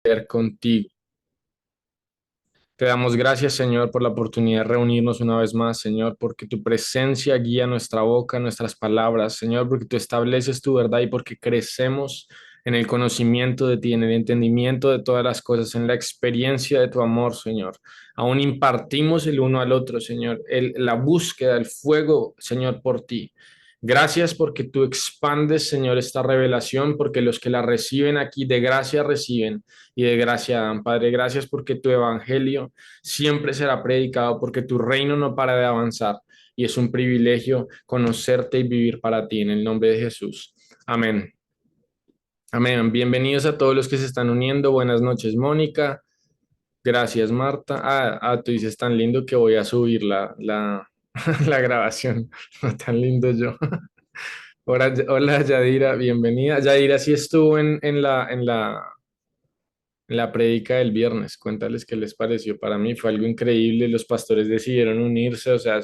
Ver contigo. Te damos gracias, Señor, por la oportunidad de reunirnos una vez más, Señor, porque tu presencia guía nuestra boca, nuestras palabras, Señor, porque tú estableces tu verdad y porque crecemos en el conocimiento de ti, en el entendimiento de todas las cosas, en la experiencia de tu amor, Señor. Aún impartimos el uno al otro, Señor, la búsqueda, el fuego, Señor, por ti. Gracias porque tú expandes, Señor, esta revelación, porque los que la reciben aquí de gracia reciben y de gracia dan. Padre, gracias porque tu evangelio siempre será predicado, porque tu reino no para de avanzar y es un privilegio conocerte y vivir para ti en el nombre de Jesús. Amén. Amén. Bienvenidos a todos los que se están uniendo. Buenas noches, Mónica. Gracias, Marta. Tú dices tan lindo que voy a subir la grabación. No tan lindo yo. Hola, hola, Yadira, bienvenida. Yadira sí estuvo en la prédica del viernes. Cuéntales qué les pareció. Para mí fue algo increíble. Los pastores decidieron unirse. O sea,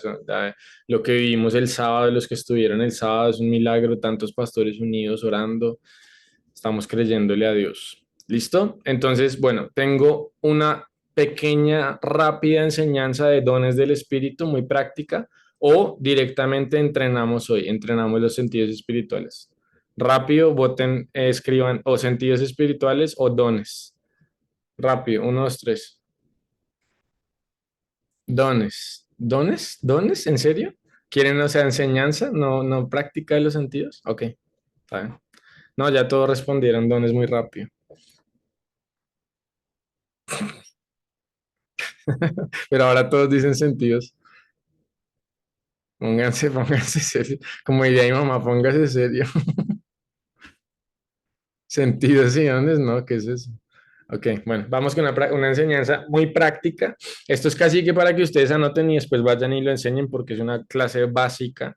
lo que vivimos el sábado, los que estuvieron el sábado, es un milagro. Tantos pastores unidos orando. Estamos creyéndole a Dios. ¿Listo? Entonces, bueno, tengo una pequeña, rápida enseñanza de dones del Espíritu, muy práctica, o directamente entrenamos hoy, entrenamos los sentidos espirituales. Rápido, voten, escriban o sentidos espirituales o dones. Rápido, uno, dos, tres. Dones. ¿Dones? ¿Dones? ¿En serio? ¿Quieren, o sea, enseñanza? ¿No, no práctica de los sentidos? Ok, está bien. No, ya todos respondieron dones muy rápido. Pero ahora todos dicen sentidos. Pónganse, pónganse serio. Como diría mi mamá, póngase serio. Sentidos y dones, no, ¿qué es eso? Ok, bueno, vamos con una enseñanza muy práctica. Esto es casi que para que ustedes anoten y después vayan y lo enseñen porque es una clase básica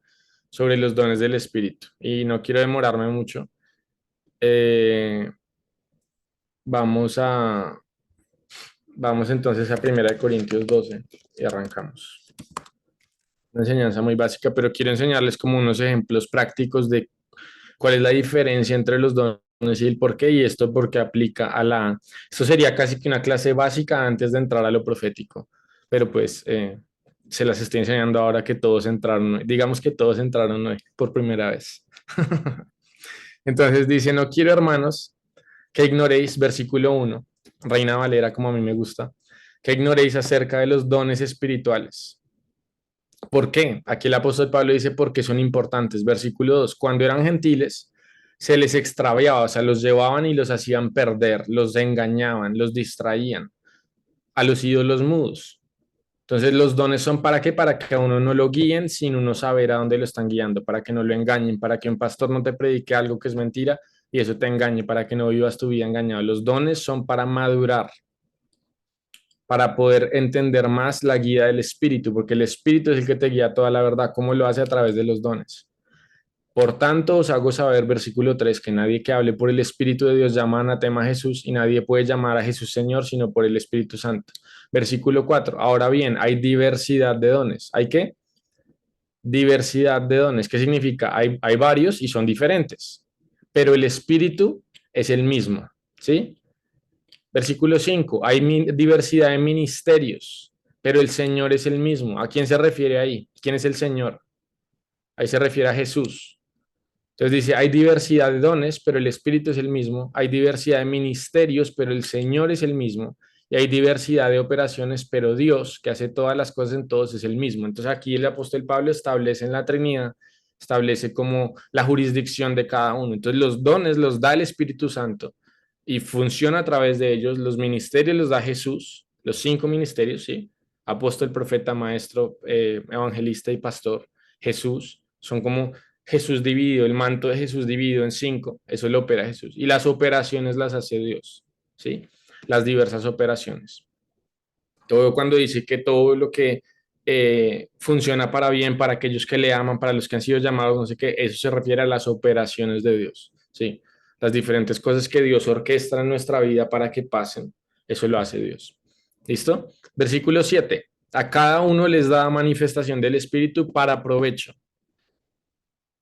sobre los dones del Espíritu. Y no quiero demorarme mucho. Eh, vamos a, vamos entonces a 1 Corintios 12 y arrancamos. Una enseñanza muy básica, pero quiero enseñarles como unos ejemplos prácticos de cuál es la diferencia entre los dones y el por qué, y esto porque aplica esto sería casi que una clase básica antes de entrar a lo profético, pero pues se las estoy enseñando ahora que todos entraron, digamos que todos entraron hoy por primera vez. Entonces dice, no quiero hermanos que ignoréis, versículo 1, Reina Valera como a mí me gusta, que ignoréis acerca de los dones espirituales. ¿Por qué? Aquí el apóstol Pablo dice porque son importantes. Versículo 2. Cuando eran gentiles, se les extraviaba, o sea, los llevaban y los hacían perder, los engañaban, los distraían a los ídolos mudos. Entonces, los dones son para qué? Para que a uno no lo guíen sin uno saber a dónde lo están guiando, para que no lo engañen, para que un pastor no te predique algo que es mentira y eso te engañe, para que no vivas tu vida engañado. Los dones son para madurar, para poder entender más la guía del Espíritu, porque el Espíritu es el que te guía toda la verdad, como lo hace a través de los dones. Por tanto, os hago saber, versículo 3, que nadie que hable por el Espíritu de Dios llama anatema a Jesús y nadie puede llamar a Jesús Señor sino por el Espíritu Santo. Versículo 4. Ahora bien, hay diversidad de dones. ¿Hay qué? Diversidad de dones. ¿Qué significa? Hay varios y son diferentes, pero el Espíritu es el mismo. ¿Sí? Versículo 5, hay diversidad de ministerios, pero el Señor es el mismo. ¿A quién se refiere ahí? ¿Quién es el Señor? Ahí se refiere a Jesús. Entonces dice, hay diversidad de dones, pero el Espíritu es el mismo. Hay diversidad de ministerios, pero el Señor es el mismo. Y hay diversidad de operaciones, pero Dios, que hace todas las cosas en todos, es el mismo. Entonces aquí el apóstol Pablo establece en la Trinidad, establece como la jurisdicción de cada uno. Entonces los dones los da el Espíritu Santo y funciona a través de ellos. Los ministerios los da Jesús, los 5 ministerios, ¿sí? Apóstol, profeta, maestro, evangelista y pastor. Jesús, son como Jesús dividido, el manto de Jesús dividido en 5, eso lo opera Jesús. Y las operaciones las hace Dios, ¿sí? Las diversas operaciones. Todo cuando dice que todo lo que funciona para bien, para aquellos que le aman, para los que han sido llamados, no sé qué, eso se refiere a las operaciones de Dios, ¿sí? Las diferentes cosas que Dios orquestra en nuestra vida para que pasen, eso lo hace Dios. ¿Listo? Versículo 7. A cada uno les da manifestación del Espíritu para provecho.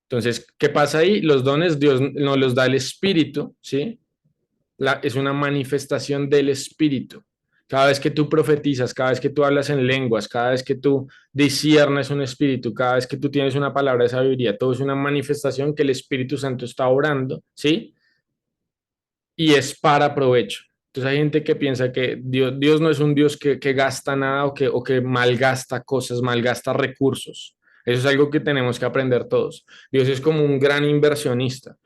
Entonces, ¿qué pasa ahí? Los dones Dios nos los da el Espíritu, ¿sí? Es una manifestación del Espíritu. Cada vez que tú profetizas, cada vez que tú hablas en lenguas, cada vez que tú disciernes un espíritu, cada vez que tú tienes una palabra de sabiduría, todo es una manifestación que el Espíritu Santo está obrando, ¿sí? Y es para provecho. Entonces hay gente que piensa que Dios no es un Dios que gasta nada o que malgasta cosas, malgasta recursos. Eso es algo que tenemos que aprender todos. Dios es como un gran inversionista.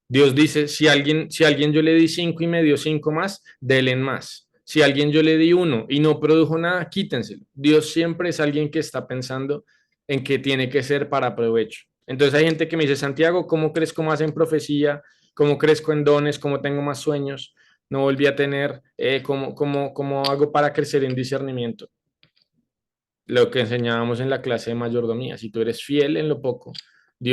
Dios dice, si alguien yo le di 5 y me dio 5 más, denle más. Si alguien yo le di uno y no produjo nada, quítenselo. Dios siempre es alguien que está pensando en que tiene que ser para provecho. Entonces hay gente que me dice, Santiago, ¿cómo crees cómo hacen profecía? ¿Cómo crezco en dones? ¿Cómo tengo más sueños? No volví a tener, ¿cómo hago para crecer en discernimiento? Lo que enseñábamos en la clase de mayordomía, si tú eres fiel en lo poco,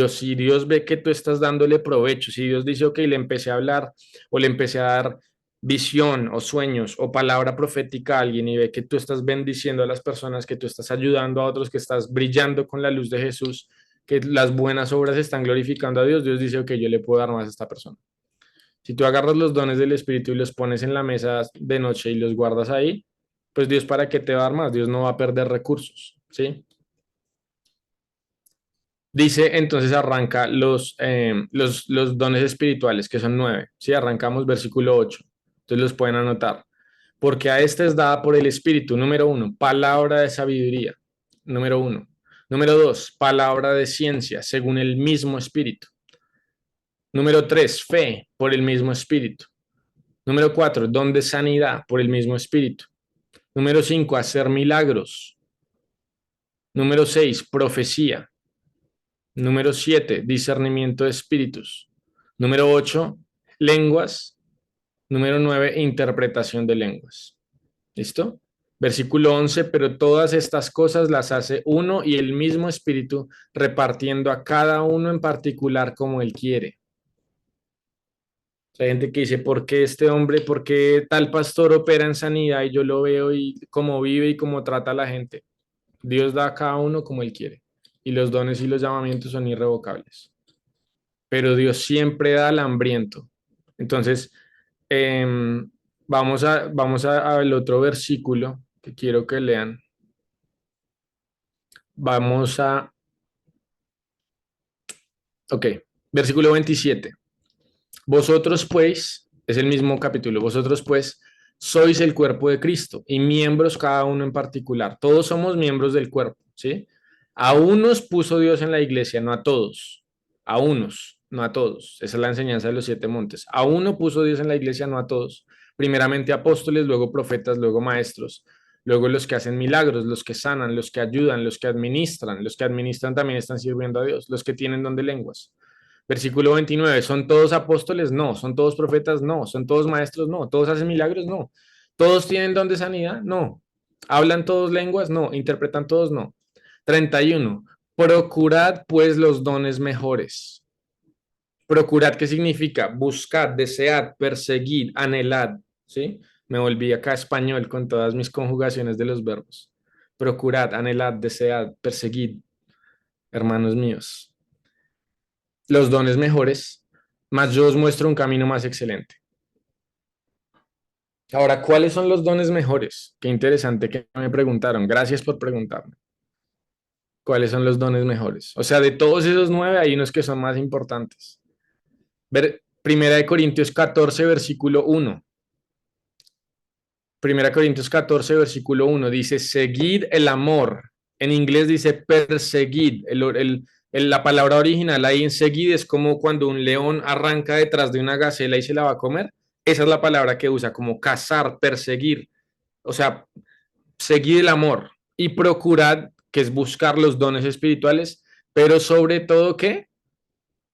si Dios ve que tú estás dándole provecho, si Dios dice, ok, le empecé a hablar o le empecé a dar visión o sueños o palabra profética a alguien y ve que tú estás bendiciendo a las personas, que tú estás ayudando a otros, que estás brillando con la luz de Jesús, que las buenas obras están glorificando a Dios, Dios dice, ok, yo le puedo dar más a esta persona. Si tú agarras los dones del Espíritu y los pones en la mesa de noche y los guardas ahí, pues Dios para qué te va a dar más, Dios no va a perder recursos, ¿sí? Dice, entonces arranca los dones espirituales, que son 9, ¿sí? Arrancamos versículo 8, entonces los pueden anotar. Porque a este es dada por el Espíritu, número 1, palabra de sabiduría, número 1. Número 2, palabra de ciencia, según el mismo Espíritu. Número 3, fe, por el mismo Espíritu. Número 4, don de sanidad por el mismo Espíritu. Número 5, hacer milagros. Número 6, profecía. Número 7, discernimiento de espíritus. Número 8, lenguas. Número 9, interpretación de lenguas. ¿Listo? Versículo 11, pero todas estas cosas las hace uno y el mismo Espíritu, repartiendo a cada uno en particular como él quiere. Hay gente que dice, ¿por qué este hombre, por qué tal pastor opera en sanidad y yo lo veo y cómo vive y cómo trata a la gente? Dios da a cada uno como Él quiere y los dones y los llamamientos son irrevocables. Pero Dios siempre da al hambriento. Entonces, eh, vamos al otro versículo que quiero que lean. Vamos a, ok, versículo 27. Vosotros pues, es el mismo capítulo, vosotros pues sois el cuerpo de Cristo y miembros cada uno en particular. Todos somos miembros del cuerpo, ¿sí? A unos puso Dios en la iglesia, no a todos. A unos, no a todos. Esa es la enseñanza de los 7 montes. A uno puso Dios en la iglesia, no a todos. Primeramente apóstoles, luego profetas, luego maestros, luego los que hacen milagros, los que sanan, los que ayudan, los que administran. Los que administran también están sirviendo a Dios, los que tienen don de lenguas. Versículo 29, ¿son todos apóstoles? No. ¿Son todos profetas? No. ¿Son todos maestros? No. ¿Todos hacen milagros? No. ¿Todos tienen don de sanidad? No. ¿Hablan todos lenguas? No. ¿Interpretan todos? No. 31, procurad pues los dones mejores. Procurad, ¿qué significa? Buscad, desead, perseguid, anhelad, ¿sí? Me volví acá español con todas mis conjugaciones de los verbos. Procurad, anhelad, desead, perseguid, hermanos míos, los dones mejores, más yo os muestro un camino más excelente. Ahora, ¿cuáles son los dones mejores? Qué interesante que me preguntaron. Gracias por preguntarme. ¿Cuáles son los dones mejores? O sea, de todos esos 9 hay unos que son más importantes. Primera de Corintios 14, versículo 1. Primera de Corintios 14, versículo 1 dice, seguid el amor. En inglés dice perseguid. La palabra original ahí en seguid es como cuando un león arranca detrás de una gacela y se la va a comer. Esa es la palabra que usa, como cazar, perseguir. O sea, seguid el amor y procurad, que es buscar los dones espirituales, pero sobre todo, ¿qué?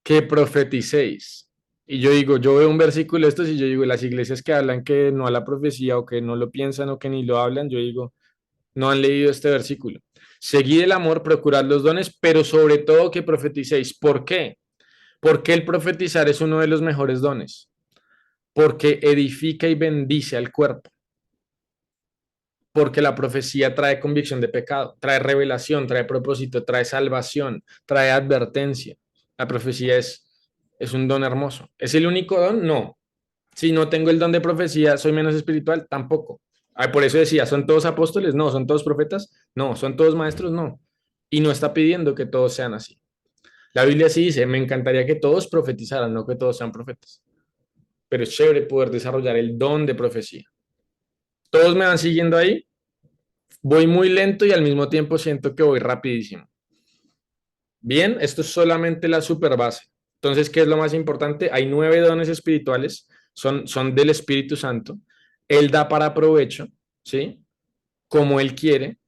Que profeticéis. Y yo digo, yo veo un versículo de estos y yo digo, las iglesias que hablan que no a la profecía o que no lo piensan o que ni lo hablan, yo digo, no han leído este versículo. Seguid el amor, procurad los dones, pero sobre todo que profeticéis. ¿Por qué? Porque el profetizar es uno de los mejores dones. Porque edifica y bendice al cuerpo. Porque la profecía trae convicción de pecado, trae revelación, trae propósito, trae salvación, trae advertencia. La profecía es un don hermoso. ¿Es el único don? No. Si no tengo el don de profecía, soy menos espiritual, tampoco. Ah, por eso decía, ¿son todos apóstoles? No. ¿Son todos profetas? No. ¿Son todos maestros? No. Y no está pidiendo que todos sean así. La Biblia sí dice, me encantaría que todos profetizaran, no que todos sean profetas. Pero es chévere poder desarrollar el don de profecía. Todos me van siguiendo ahí, voy muy lento y al mismo tiempo siento que voy rapidísimo. Bien, esto es solamente la super base. Entonces, ¿qué es lo más importante? Hay 9 dones espirituales, son del Espíritu Santo. Él da para provecho, ¿sí? Como Él quiere.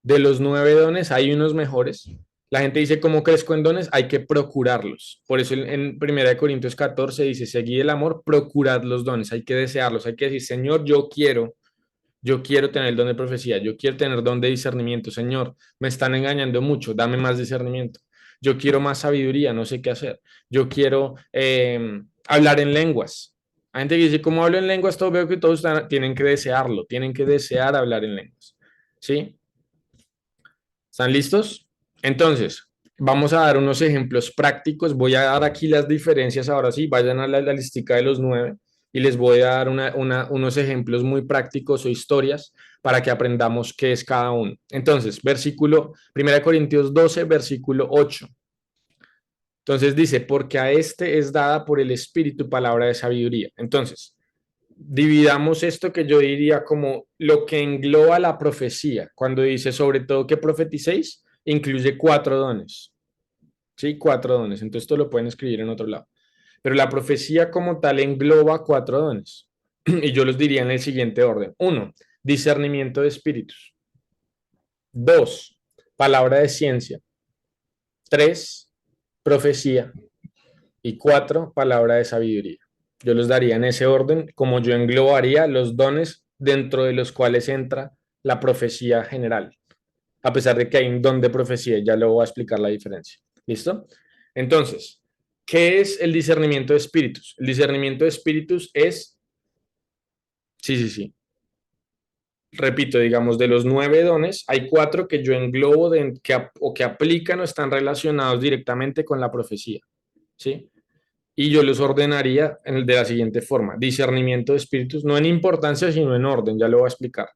De los 9 dones hay unos mejores. La gente dice, ¿cómo crezco en dones? Hay que procurarlos. Por eso en 1 Corintios 14 dice, seguid el amor, procurad los dones. Hay que desearlos. Hay que decir, Señor, yo quiero tener el don de profecía, yo quiero tener don de discernimiento. Señor, me están engañando mucho, dame más discernimiento. Yo quiero más sabiduría, no sé qué hacer. Yo quiero hablar en lenguas. Hay gente que dice, ¿cómo hablo en lenguas? Todo veo que todos tienen que desearlo, tienen que desear hablar en lenguas. ¿Sí? ¿Están listos? Entonces, vamos a dar unos ejemplos prácticos. Voy a dar aquí las diferencias. Ahora sí, vayan a la listica de los 9 y les voy a dar unos ejemplos muy prácticos o historias para que aprendamos qué es cada uno. Entonces, 1 Corintios 12, versículo 8. Entonces dice, porque a este es dada por el Espíritu palabra de sabiduría. Entonces, dividamos esto que yo diría como lo que engloba la profecía. Cuando dice sobre todo que profeticéis, incluye 4 dones. ¿Sí? 4 dones. Entonces esto lo pueden escribir en otro lado. Pero la profecía como tal engloba 4 dones. Y yo los diría en el siguiente orden. 1, discernimiento de espíritus. 2, palabra de ciencia. 3, profecía. Y 4, palabra de sabiduría. Yo los daría en ese orden, como yo englobaría los dones dentro de los cuales entra la profecía general, a pesar de que hay un don de profecía, ya luego voy a explicar la diferencia. ¿Listo? Entonces, ¿qué es el discernimiento de espíritus? El discernimiento de espíritus es, sí, sí, sí, repito, digamos, de los 9 dones, hay 4 que yo englobo o que aplican o están relacionados directamente con la profecía, ¿sí? Y yo los ordenaría de la siguiente forma: discernimiento de espíritus, no en importancia, sino en orden, ya lo voy a explicar.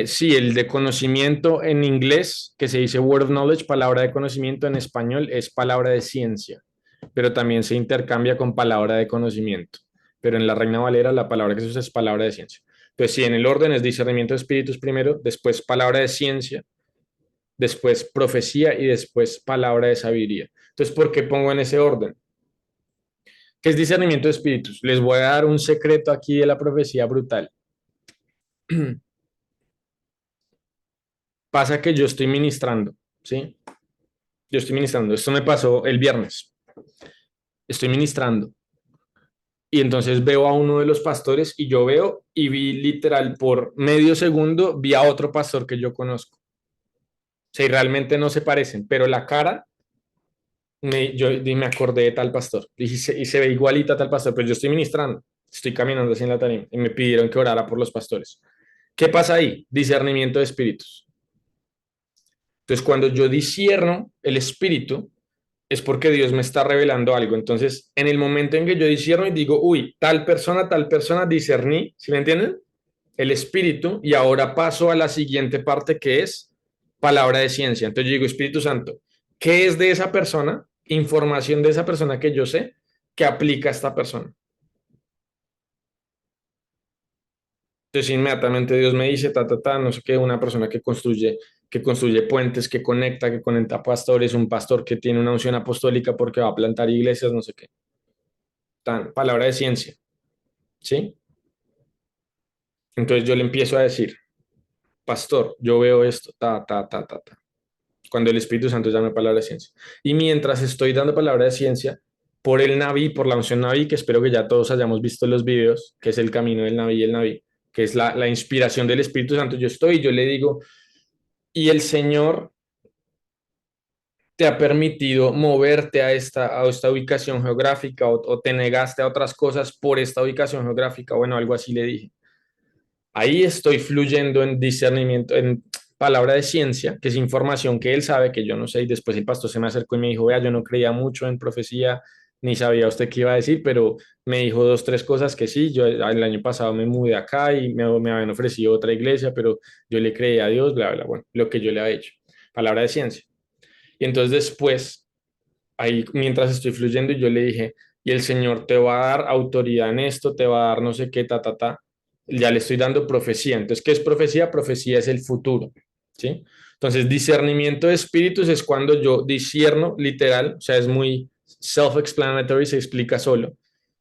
Sí, el de conocimiento en inglés, que se dice word of knowledge, palabra de conocimiento, en español es palabra de ciencia, pero también se intercambia con palabra de conocimiento. Pero en la Reina Valera la palabra que se usa es palabra de ciencia. Entonces, sí, en el orden es discernimiento de espíritus primero, después palabra de ciencia, después profecía y después palabra de sabiduría. Entonces, ¿por qué pongo en ese orden? ¿Qué es discernimiento de espíritus? Les voy a dar un secreto aquí de la profecía brutal. Pasa que yo estoy ministrando, ¿sí? Yo estoy ministrando. Esto me pasó el viernes. Estoy ministrando. Y entonces veo a uno de los pastores y yo veo y vi literal por medio segundo, vi a otro pastor que yo conozco. O sea, y realmente no se parecen, pero la cara, yo me acordé de tal pastor y se ve igualita a tal pastor, pero yo estoy ministrando, estoy caminando así en la tarima y me pidieron que orara por los pastores. ¿Qué pasa ahí? Discernimiento de espíritus. Entonces, cuando yo discierno el espíritu, es porque Dios me está revelando algo. Entonces, en el momento en que yo discierno y digo, uy, tal persona, discerní, ¿sí me entienden? El espíritu, y ahora paso a la siguiente parte que es palabra de ciencia. Entonces yo digo, Espíritu Santo, ¿qué es de esa persona? Información de esa persona que yo sé que aplica a esta persona. Entonces inmediatamente Dios me dice, no sé qué, una persona que construye puentes, que conecta pastores, un pastor que tiene una unción apostólica porque va a plantar iglesias, no sé qué. Palabra de ciencia, ¿sí? Entonces yo le empiezo a decir, pastor, yo veo esto, cuando el Espíritu Santo llame palabra de ciencia. Y mientras estoy dando palabra de ciencia, por el Naví, por la unción Naví, que espero que ya todos hayamos visto los videos, que es el camino del Naví y el Naví, que es la inspiración del Espíritu Santo, yo le digo, y el Señor te ha permitido moverte a esta ubicación geográfica o te negaste a otras cosas por esta ubicación geográfica, bueno, algo así le dije. Ahí estoy fluyendo en discernimiento, en palabra de ciencia, que es información que él sabe que yo no sé, y después el pastor se me acercó y me dijo, vea, yo no creía mucho en profecía, ni sabía usted qué iba a decir, pero me dijo dos, tres cosas que sí. Yo el año pasado me mudé acá y me habían ofrecido otra iglesia, pero yo le creí a Dios, bla, bla, bueno, lo que yo le había hecho. Palabra de ciencia. Y entonces después, ahí mientras estoy fluyendo, yo le dije, y el Señor te va a dar autoridad en esto, te va a dar no sé qué, ta, ta, ta. Ya le estoy dando profecía. Entonces, ¿qué es profecía? Profecía es el futuro, ¿sí? Entonces, discernimiento de espíritus es cuando yo discierno, literal, o sea, es muy self-explanatory, se explica solo.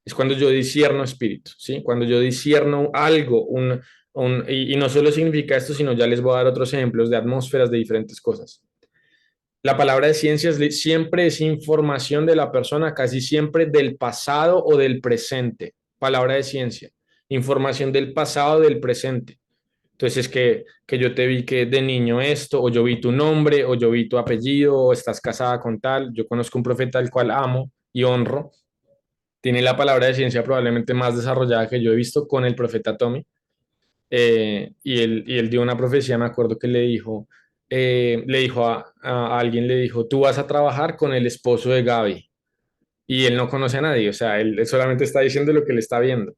Es cuando yo discierno espíritus, ¿sí? Cuando yo discierno algo, y no solo significa esto, sino ya les voy a dar otros ejemplos de atmósferas de diferentes cosas. La palabra de ciencias siempre es información de la persona, casi siempre del pasado o del presente. Palabra de ciencia, información del pasado o del presente. Entonces, que yo te vi que de niño esto, o yo vi tu nombre, o yo vi tu apellido, o estás casada con tal. Yo conozco un profeta al cual amo y honro. Tiene la palabra de ciencia probablemente más desarrollada que yo he visto con el profeta Tommy. Y él dio una profecía, me acuerdo que le dijo a alguien, le dijo, tú vas a trabajar con el esposo de Gaby. Y él no conoce a nadie, o sea, él solamente está diciendo lo que le está viendo.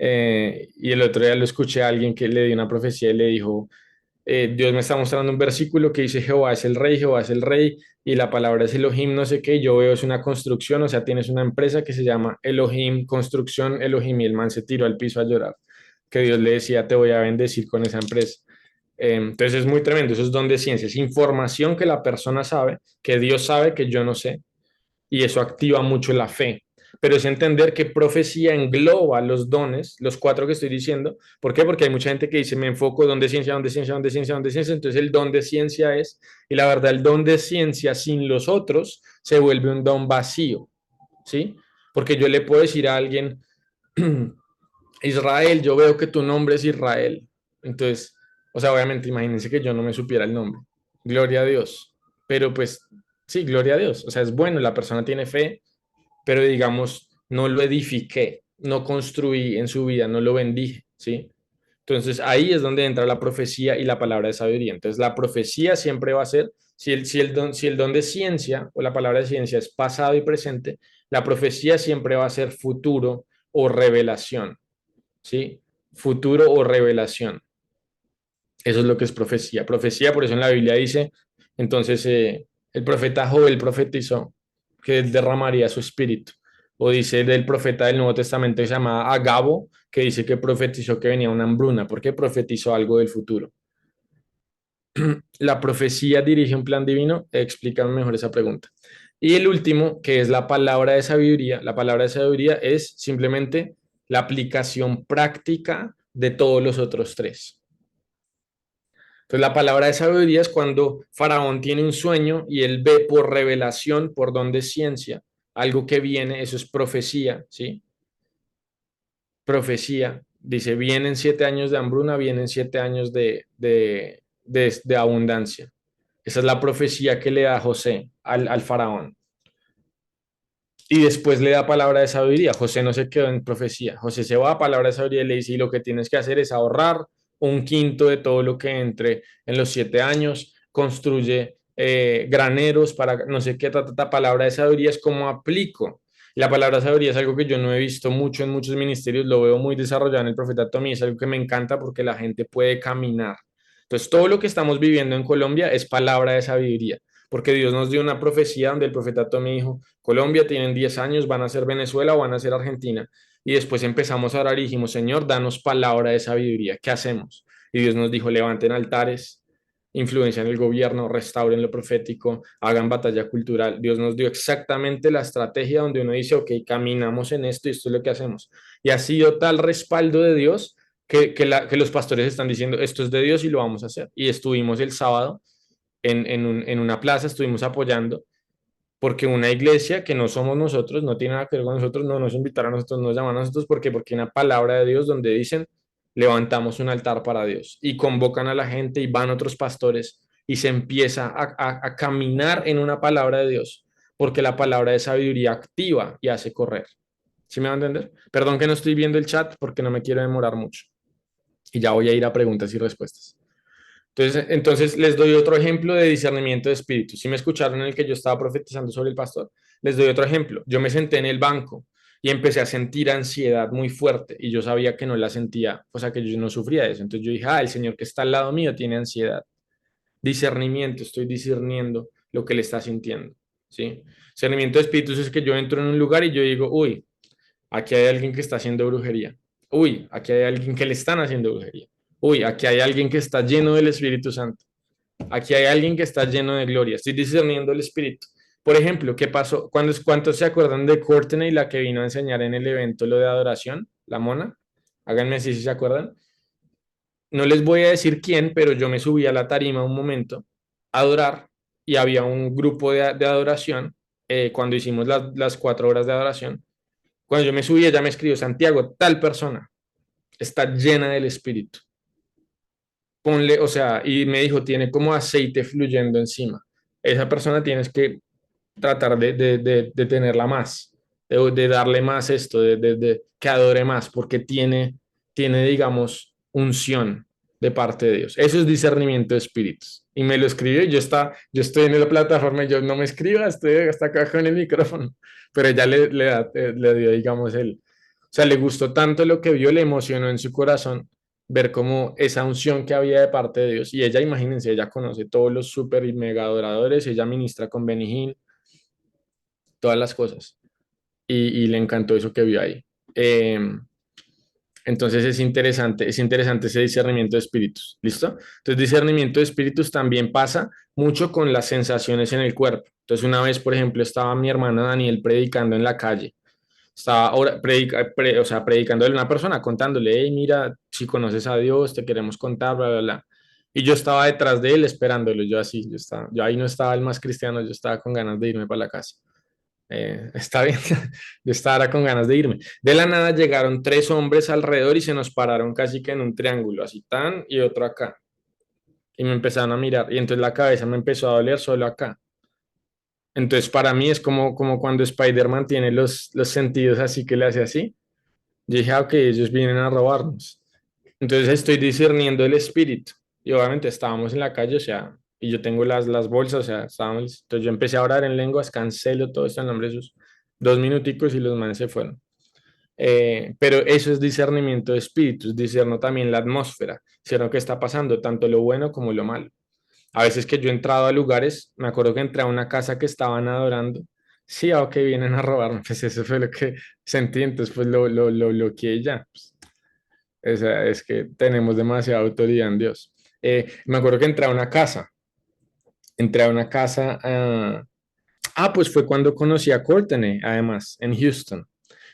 Y el otro día lo escuché a alguien que le dio una profecía y le dijo, Dios me está mostrando un versículo que dice Jehová es el rey, Jehová es el rey, y la palabra es Elohim, no sé qué, y yo veo es una construcción, o sea, tienes una empresa que se llama Elohim Construcción, Elohim, y el man se tiró al piso a llorar, que Dios le decía, te voy a bendecir con esa empresa. Entonces es muy tremendo, eso es don de ciencia, es información que la persona sabe, que Dios sabe, que yo no sé, y eso activa mucho la fe. Pero es entender que profecía engloba los dones, los cuatro que estoy diciendo. ¿Por qué? Porque hay mucha gente que dice, me enfoco don de ciencia, don de ciencia, don de ciencia, don de ciencia. Entonces el don de ciencia es, y la verdad, el don de ciencia sin los otros se vuelve un don vacío, ¿sí? Porque yo le puedo decir a alguien, Israel, yo veo que tu nombre es Israel. Entonces, o sea, obviamente, imagínense que yo no me supiera el nombre. Gloria a Dios. Pero pues, sí, gloria a Dios. O sea, es bueno, la persona tiene fe, pero digamos, no lo edifiqué, no construí en su vida, no lo bendije, ¿sí? Entonces ahí es donde entra la profecía y la palabra de sabiduría. Entonces la profecía siempre va a ser, si el don de ciencia o la palabra de ciencia es pasado y presente, la profecía siempre va a ser futuro o revelación, ¿sí? Futuro o revelación. Eso es lo que es profecía. Profecía, por eso en la Biblia dice, entonces el profeta Joel profetizó que él derramaría su espíritu. O dice del profeta del Nuevo Testamento que se llama Agabo, que dice que profetizó que venía una hambruna, porque profetizó algo del futuro. La profecía dirige un plan divino, explícame mejor esa pregunta. Y el último, que es la palabra de sabiduría. La palabra de sabiduría es simplemente la aplicación práctica de todos los otros tres. Entonces, la palabra de sabiduría es cuando Faraón tiene un sueño y él ve por revelación, por don de ciencia, algo que viene, eso es profecía, ¿sí? Profecía. Dice, vienen 7 años de hambruna, vienen 7 años de abundancia. Esa es la profecía que le da José al faraón. Y después le da palabra de sabiduría. José no se quedó en profecía. José se va a palabra de sabiduría y le dice, y lo que tienes que hacer es ahorrar un quinto de todo lo que entre en los 7 años, construye graneros para no sé qué, palabra de sabiduría es como aplico. La palabra de sabiduría es algo que yo no he visto mucho en muchos ministerios, lo veo muy desarrollado en el profeta Tommy, es algo que me encanta porque la gente puede caminar. Entonces, todo lo que estamos viviendo en Colombia es palabra de sabiduría, porque Dios nos dio una profecía donde el profeta Tommy dijo, Colombia tienen 10 años, van a ser Venezuela o van a ser Argentina. Y después empezamos a orar y dijimos, Señor, danos palabra de sabiduría. ¿Qué hacemos? Y Dios nos dijo, levanten altares, influencian el gobierno, restauren lo profético, hagan batalla cultural. Dios nos dio exactamente la estrategia donde uno dice, ok, caminamos en esto y esto es lo que hacemos. Y ha sido tal respaldo de Dios que los pastores están diciendo, esto es de Dios y lo vamos a hacer. Y estuvimos el sábado en una plaza, estuvimos apoyando porque una iglesia que no somos nosotros, no tiene nada que ver con nosotros, no nos invitaron a nosotros, no nos llaman a nosotros, ¿por qué? Porque hay una palabra de Dios donde dicen, levantamos un altar para Dios y convocan a la gente y van otros pastores y se empieza a caminar en una palabra de Dios, porque la palabra de sabiduría activa y hace correr. ¿Sí me va a entender? Perdón que no estoy viendo el chat porque no me quiero demorar mucho y ya voy a ir a preguntas y respuestas. Entonces les doy otro ejemplo de discernimiento de espíritus. ¿Sí me escucharon en el que yo estaba profetizando sobre el pastor? Les doy otro ejemplo. Yo me senté en el banco y empecé a sentir ansiedad muy fuerte y yo sabía que no la sentía, o sea, que yo no sufría de eso. Entonces yo dije, el señor que está al lado mío tiene ansiedad. Discernimiento, estoy discerniendo lo que le está sintiendo, ¿sí? Discernimiento de espíritus es que yo entro en un lugar y yo digo, uy, aquí hay alguien que está haciendo brujería. Uy, aquí hay alguien que le están haciendo brujería. Uy, aquí hay alguien que está lleno del Espíritu Santo. Aquí hay alguien que está lleno de gloria. Estoy discerniendo el Espíritu. Por ejemplo, ¿qué pasó? ¿Cuántos se acuerdan de Courtney, la que vino a enseñar en el evento lo de adoración? La mona. Háganme si se acuerdan. No les voy a decir quién, pero yo me subí a la tarima un momento a adorar y había un grupo de adoración cuando hicimos las 4 horas de adoración. Cuando yo me subí, ella me escribió, Santiago, tal persona está llena del Espíritu. Ponle, o sea, y me dijo, tiene como aceite fluyendo encima. Esa persona tienes que tratar de tenerla más, de darle más esto, que adore más, porque tiene, digamos, unción de parte de Dios. Eso es discernimiento de espíritus. Y me lo escribió, yo estoy en la plataforma, y yo no me escriba, estoy hasta acá con el micrófono, pero ella le dio, digamos, o sea, le gustó tanto lo que vio, le emocionó en su corazón ver cómo esa unción que había de parte de Dios. Y ella, imagínense, ella conoce todos los super y mega adoradores, ella ministra con Benny Hinn, todas las cosas. Y le encantó eso que vio ahí. Eh, entonces es interesante ese discernimiento de espíritus, ¿listo? Entonces discernimiento de espíritus también pasa mucho con las sensaciones en el cuerpo. Entonces una vez, por ejemplo, estaba mi hermano Daniel predicando en la calle, estaba o sea, predicándole a una persona, contándole, hey, mira, si conoces a Dios, te queremos contar, bla, bla, bla. Y yo estaba detrás de él esperándolo, yo así, yo ahí no estaba el más cristiano, yo estaba con ganas de irme para la casa. Está bien, yo estaba con ganas de irme. De la nada llegaron 3 hombres alrededor y se nos pararon casi que en un triángulo, así tan y otro acá. Y me empezaron a mirar y entonces la cabeza me empezó a doler solo acá. Entonces para mí es como cuando Spider-Man tiene los sentidos así que le hace así. Yo dije, ok, ellos vienen a robarnos. Entonces estoy discerniendo el espíritu. Y obviamente estábamos en la calle, o sea, y yo tengo las bolsas, o sea, estábamos, entonces yo empecé a orar en lenguas, cancelo todo esto en nombre de Jesús. 2 minuticos y los manes se fueron. Pero eso es discernimiento de espíritus, discerno también la atmósfera, discerno qué está pasando, tanto lo bueno como lo malo. A veces que yo he entrado a lugares, me acuerdo que entré a una casa que estaban adorando, sí, ok, vienen a robarme, pues eso fue lo que sentí, entonces pues lo que ya, pues, o sea, es que tenemos demasiada autoridad en Dios. Me acuerdo que entré a una casa, pues fue cuando conocí a Courtney, además, en Houston.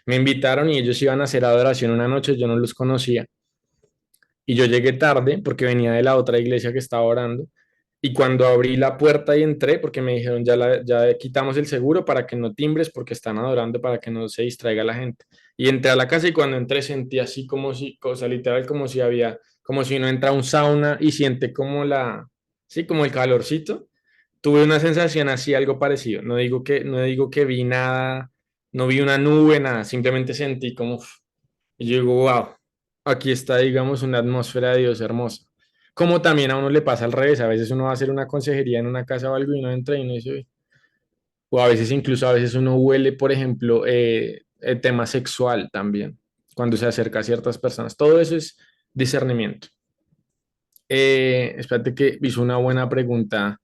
Me invitaron y ellos iban a hacer adoración una noche, yo no los conocía. Y yo llegué tarde porque venía de la otra iglesia que estaba orando. Y cuando abrí la puerta y entré, porque me dijeron, ya quitamos el seguro para que no timbres, porque están adorando, para que no se distraiga la gente. Y entré a la casa y cuando entré sentí así como si, cosa literal, como si uno entra a un sauna y siente sí, como el calorcito. Tuve una sensación así, algo parecido. No digo que vi nada, no vi una nube, nada, simplemente sentí como, y yo digo, wow, aquí está, digamos, una atmósfera de Dios hermosa. Como también a uno le pasa al revés, a veces uno va a hacer una consejería en una casa o algo y uno entra y no dice, "Uy". O a veces incluso a veces uno huele, por ejemplo, el tema sexual también, cuando se acerca a ciertas personas. Todo eso es discernimiento. Espérate que hizo una buena pregunta.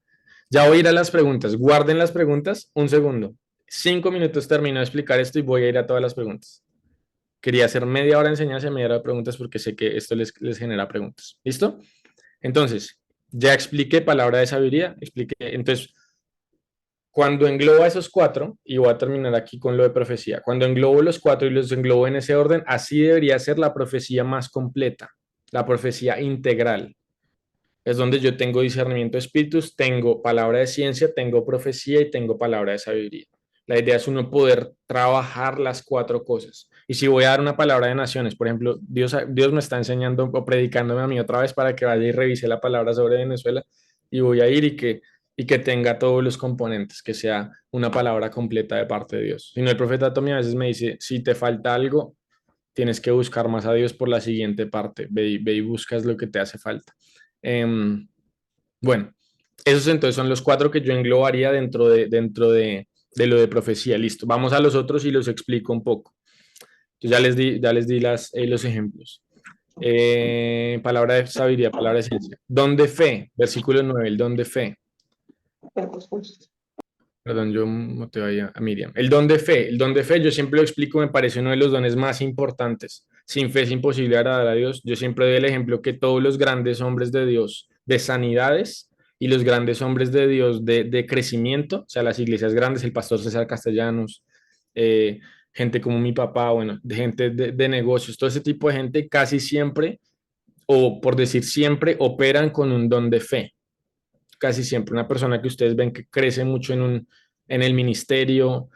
Ya voy a ir a las preguntas. Guarden las preguntas. Un segundo. 5 minutos termino de explicar esto y voy a ir a todas las preguntas. Quería hacer media hora de enseñanza y media hora de preguntas porque sé que esto les genera preguntas. ¿Listo? Entonces, ya expliqué palabra de sabiduría, expliqué. Entonces, cuando englobo a esos 4, y voy a terminar aquí con lo de profecía, cuando englobo los 4 y los englobo en ese orden, así debería ser la profecía más completa, la profecía integral. Es donde yo tengo discernimiento de espíritus, tengo palabra de ciencia, tengo profecía y tengo palabra de sabiduría. La idea es uno poder trabajar las 4 cosas. Y si voy a dar una palabra de naciones, por ejemplo, Dios me está enseñando o predicándome a mí otra vez para que vaya y revise la palabra sobre Venezuela y voy a ir y que tenga todos los componentes, que sea una palabra completa de parte de Dios. Si no, el profeta Tommy a veces me dice, si te falta algo, tienes que buscar más a Dios por la siguiente parte. Ve y buscas lo que te hace falta. Bueno, esos entonces son los 4 que yo englobaría dentro de de lo de profecía. Listo. Vamos a los otros y los explico un poco. Yo ya les di los ejemplos. Palabra de sabiduría, palabra de ciencia. Don de fe, versículo 9, el don de fe. Perdón, yo motivé a Miriam. El don de fe, yo siempre lo explico, me parece uno de los dones más importantes. Sin fe es imposible agradar a Dios. Yo siempre doy el ejemplo que todos los grandes hombres de Dios de sanidades y los grandes hombres de Dios de crecimiento, o sea, las iglesias grandes, el pastor César Castellanos, eh, gente como mi papá, bueno, de gente de negocios, todo ese tipo de gente casi siempre, o por decir siempre, operan con un don de fe casi siempre. Una persona que ustedes ven que crece mucho en el ministerio,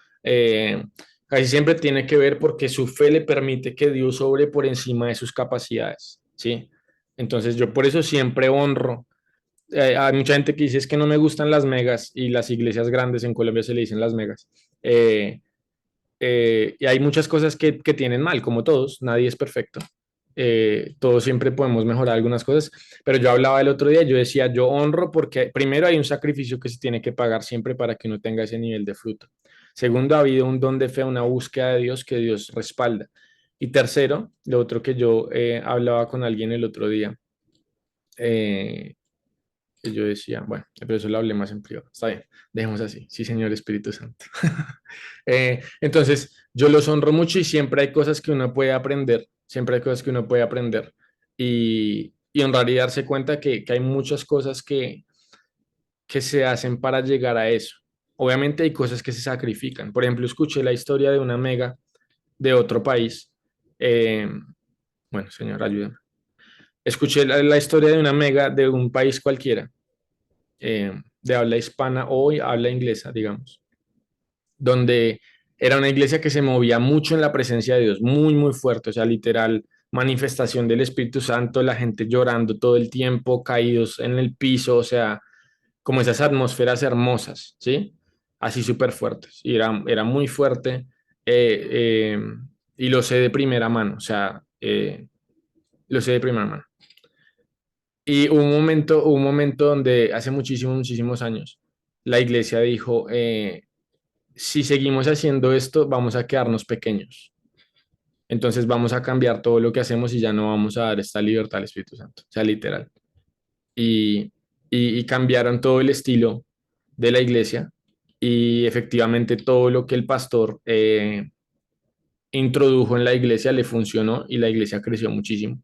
casi siempre tiene que ver porque su fe le permite que Dios sobre por encima de sus capacidades, ¿sí? Entonces yo por eso siempre honro. Hay mucha gente que dice es que no me gustan las megas y las iglesias grandes en Colombia se le dicen las megas. Y hay muchas cosas que tienen mal, como todos, nadie es perfecto. Todos siempre podemos mejorar algunas cosas, pero yo hablaba el otro día, yo decía, yo honro porque primero hay un sacrificio que se tiene que pagar siempre para que uno tenga ese nivel de fruto. Segundo, ha habido un don de fe, una búsqueda de Dios que Dios respalda. Y tercero, lo otro que yo hablaba con alguien el otro día, eh, que yo decía, bueno, pero eso lo hablé más en privado. Está bien, dejemos así. Sí, Señor Espíritu Santo. Entonces, yo los honro mucho y siempre hay cosas que uno puede aprender, siempre hay cosas que uno puede aprender y honrar y darse cuenta que hay muchas cosas que se hacen para llegar a eso. Obviamente hay cosas que se sacrifican. Por ejemplo, escuché la historia de una mega de otro país. Eh, bueno, señor, ayúdame. Escuché la historia de una mega de un país cualquiera de habla hispana o habla inglesa, digamos, donde era una iglesia que se movía mucho en la presencia de Dios, muy, muy fuerte, o sea, literal, manifestación del Espíritu Santo, la gente llorando todo el tiempo, caídos en el piso, o sea, como esas atmósferas hermosas, ¿sí? Así súper fuertes, y era muy fuerte, eh, eh, y lo sé de primera mano, o sea, lo sé de primera mano. Y hubo un momento donde hace muchísimos, muchísimos años, la iglesia dijo, si seguimos haciendo esto, vamos a quedarnos pequeños. Entonces vamos a cambiar todo lo que hacemos y ya no vamos a dar esta libertad al Espíritu Santo, o sea, literal. Y, y cambiaron todo el estilo de la iglesia y efectivamente todo lo que el pastor introdujo en la iglesia le funcionó y la iglesia creció muchísimo.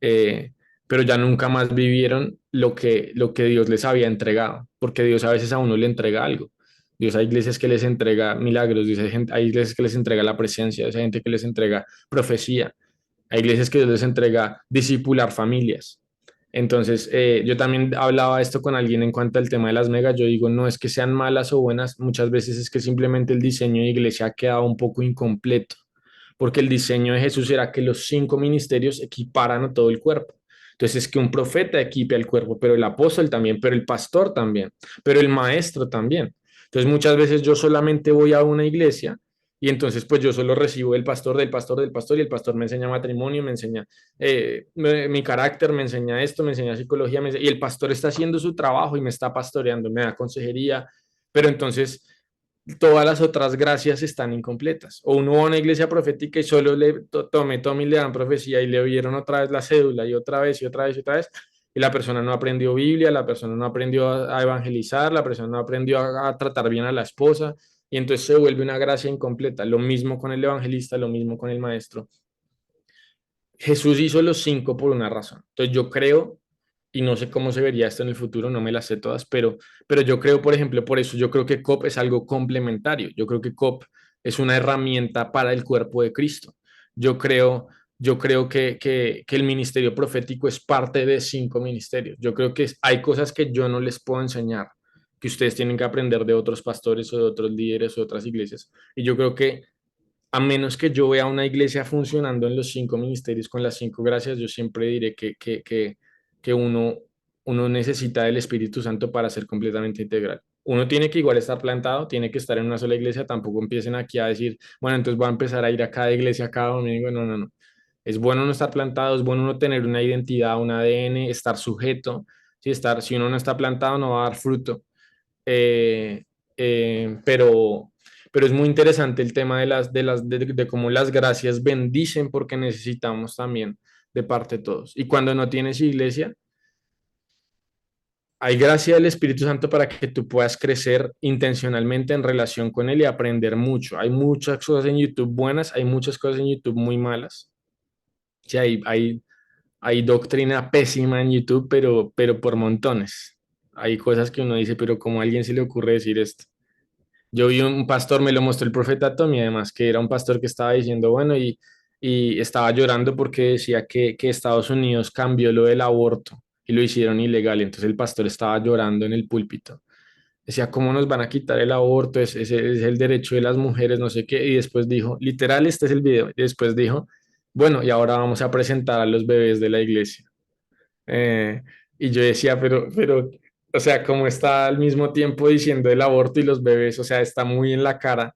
eh, pero ya nunca más vivieron lo que Dios les había entregado, porque Dios a veces a uno le entrega algo. Dios hay iglesias que les entrega milagros, Dios hay iglesias que les entrega la presencia, hay gente que les entrega profecía, hay iglesias que Dios les entrega discipular familias. Entonces, yo también hablaba esto con alguien en cuanto al tema de las megas. Yo digo, no es que sean malas o buenas, muchas veces es que simplemente el diseño de iglesia ha quedado un poco incompleto porque el diseño de Jesús era que los 5 ministerios equiparan a todo el cuerpo. Entonces, es que un profeta equipe al cuerpo, pero el apóstol también, pero el pastor también, pero el maestro también. Entonces, muchas veces yo solamente voy a una iglesia y entonces pues yo solo recibo del pastor, del pastor, del pastor y el pastor me enseña matrimonio, me enseña mi carácter, me enseña esto, me enseña psicología, y el pastor está haciendo su trabajo y me está pastoreando, me da consejería, pero entonces todas las otras gracias están incompletas. O uno va a una iglesia profética y solo le tome y le dan profecía y le oyeron otra vez la cédula y otra vez y otra vez y otra vez. Y la persona no aprendió Biblia, la persona no aprendió a evangelizar, la persona no aprendió a tratar bien a la esposa y entonces se vuelve una gracia incompleta. Lo mismo con el evangelista, lo mismo con el maestro. Jesús hizo los 5 por una razón. Entonces yo creo, y no sé cómo se vería esto en el futuro, no me las sé todas, pero yo creo, por ejemplo, por eso yo creo que COP es algo complementario. Yo creo que COP es una herramienta para el cuerpo de Cristo. Yo creo, yo creo que el ministerio profético es parte de 5 ministerios. Yo creo que hay cosas que yo no les puedo enseñar, que ustedes tienen que aprender de otros pastores o de otros líderes o de otras iglesias. Y yo creo que a menos que yo vea una iglesia funcionando en los 5 ministerios con las 5 gracias, yo siempre diré que uno necesita del Espíritu Santo para ser completamente integral. Uno tiene que igual estar plantado, tiene que estar en una sola iglesia, tampoco empiecen aquí a decir, bueno, entonces voy a empezar a ir a cada iglesia cada domingo. No, no, no. Es bueno no estar plantado, es bueno no tener una identidad, un ADN, estar sujeto. Si uno no está plantado, no va a dar fruto. Eh, pero pero es muy interesante el tema de cómo las gracias bendicen porque necesitamos también de parte de todos. Y cuando no tienes iglesia, hay gracia del Espíritu Santo para que tú puedas crecer intencionalmente en relación con Él y aprender mucho. Hay muchas cosas en YouTube buenas, hay muchas cosas en YouTube muy malas. Sí, hay doctrina pésima en YouTube, pero por montones. Hay cosas que uno dice, pero ¿cómo a alguien se le ocurre decir esto? Yo vi un pastor, me lo mostró el profeta Tommy, además, que era un pastor que estaba diciendo, bueno, y estaba llorando porque decía que Estados Unidos cambió lo del aborto y lo hicieron ilegal. Entonces el pastor estaba llorando en el púlpito. Decía, ¿cómo nos van a quitar el aborto? Ese es el derecho de las mujeres, no sé qué. Y después dijo, literal, este es el video. Y después dijo, bueno, y ahora vamos a presentar a los bebés de la iglesia. Eh, y yo decía, o sea, como está al mismo tiempo diciendo el aborto y los bebés, o sea, está muy en la cara,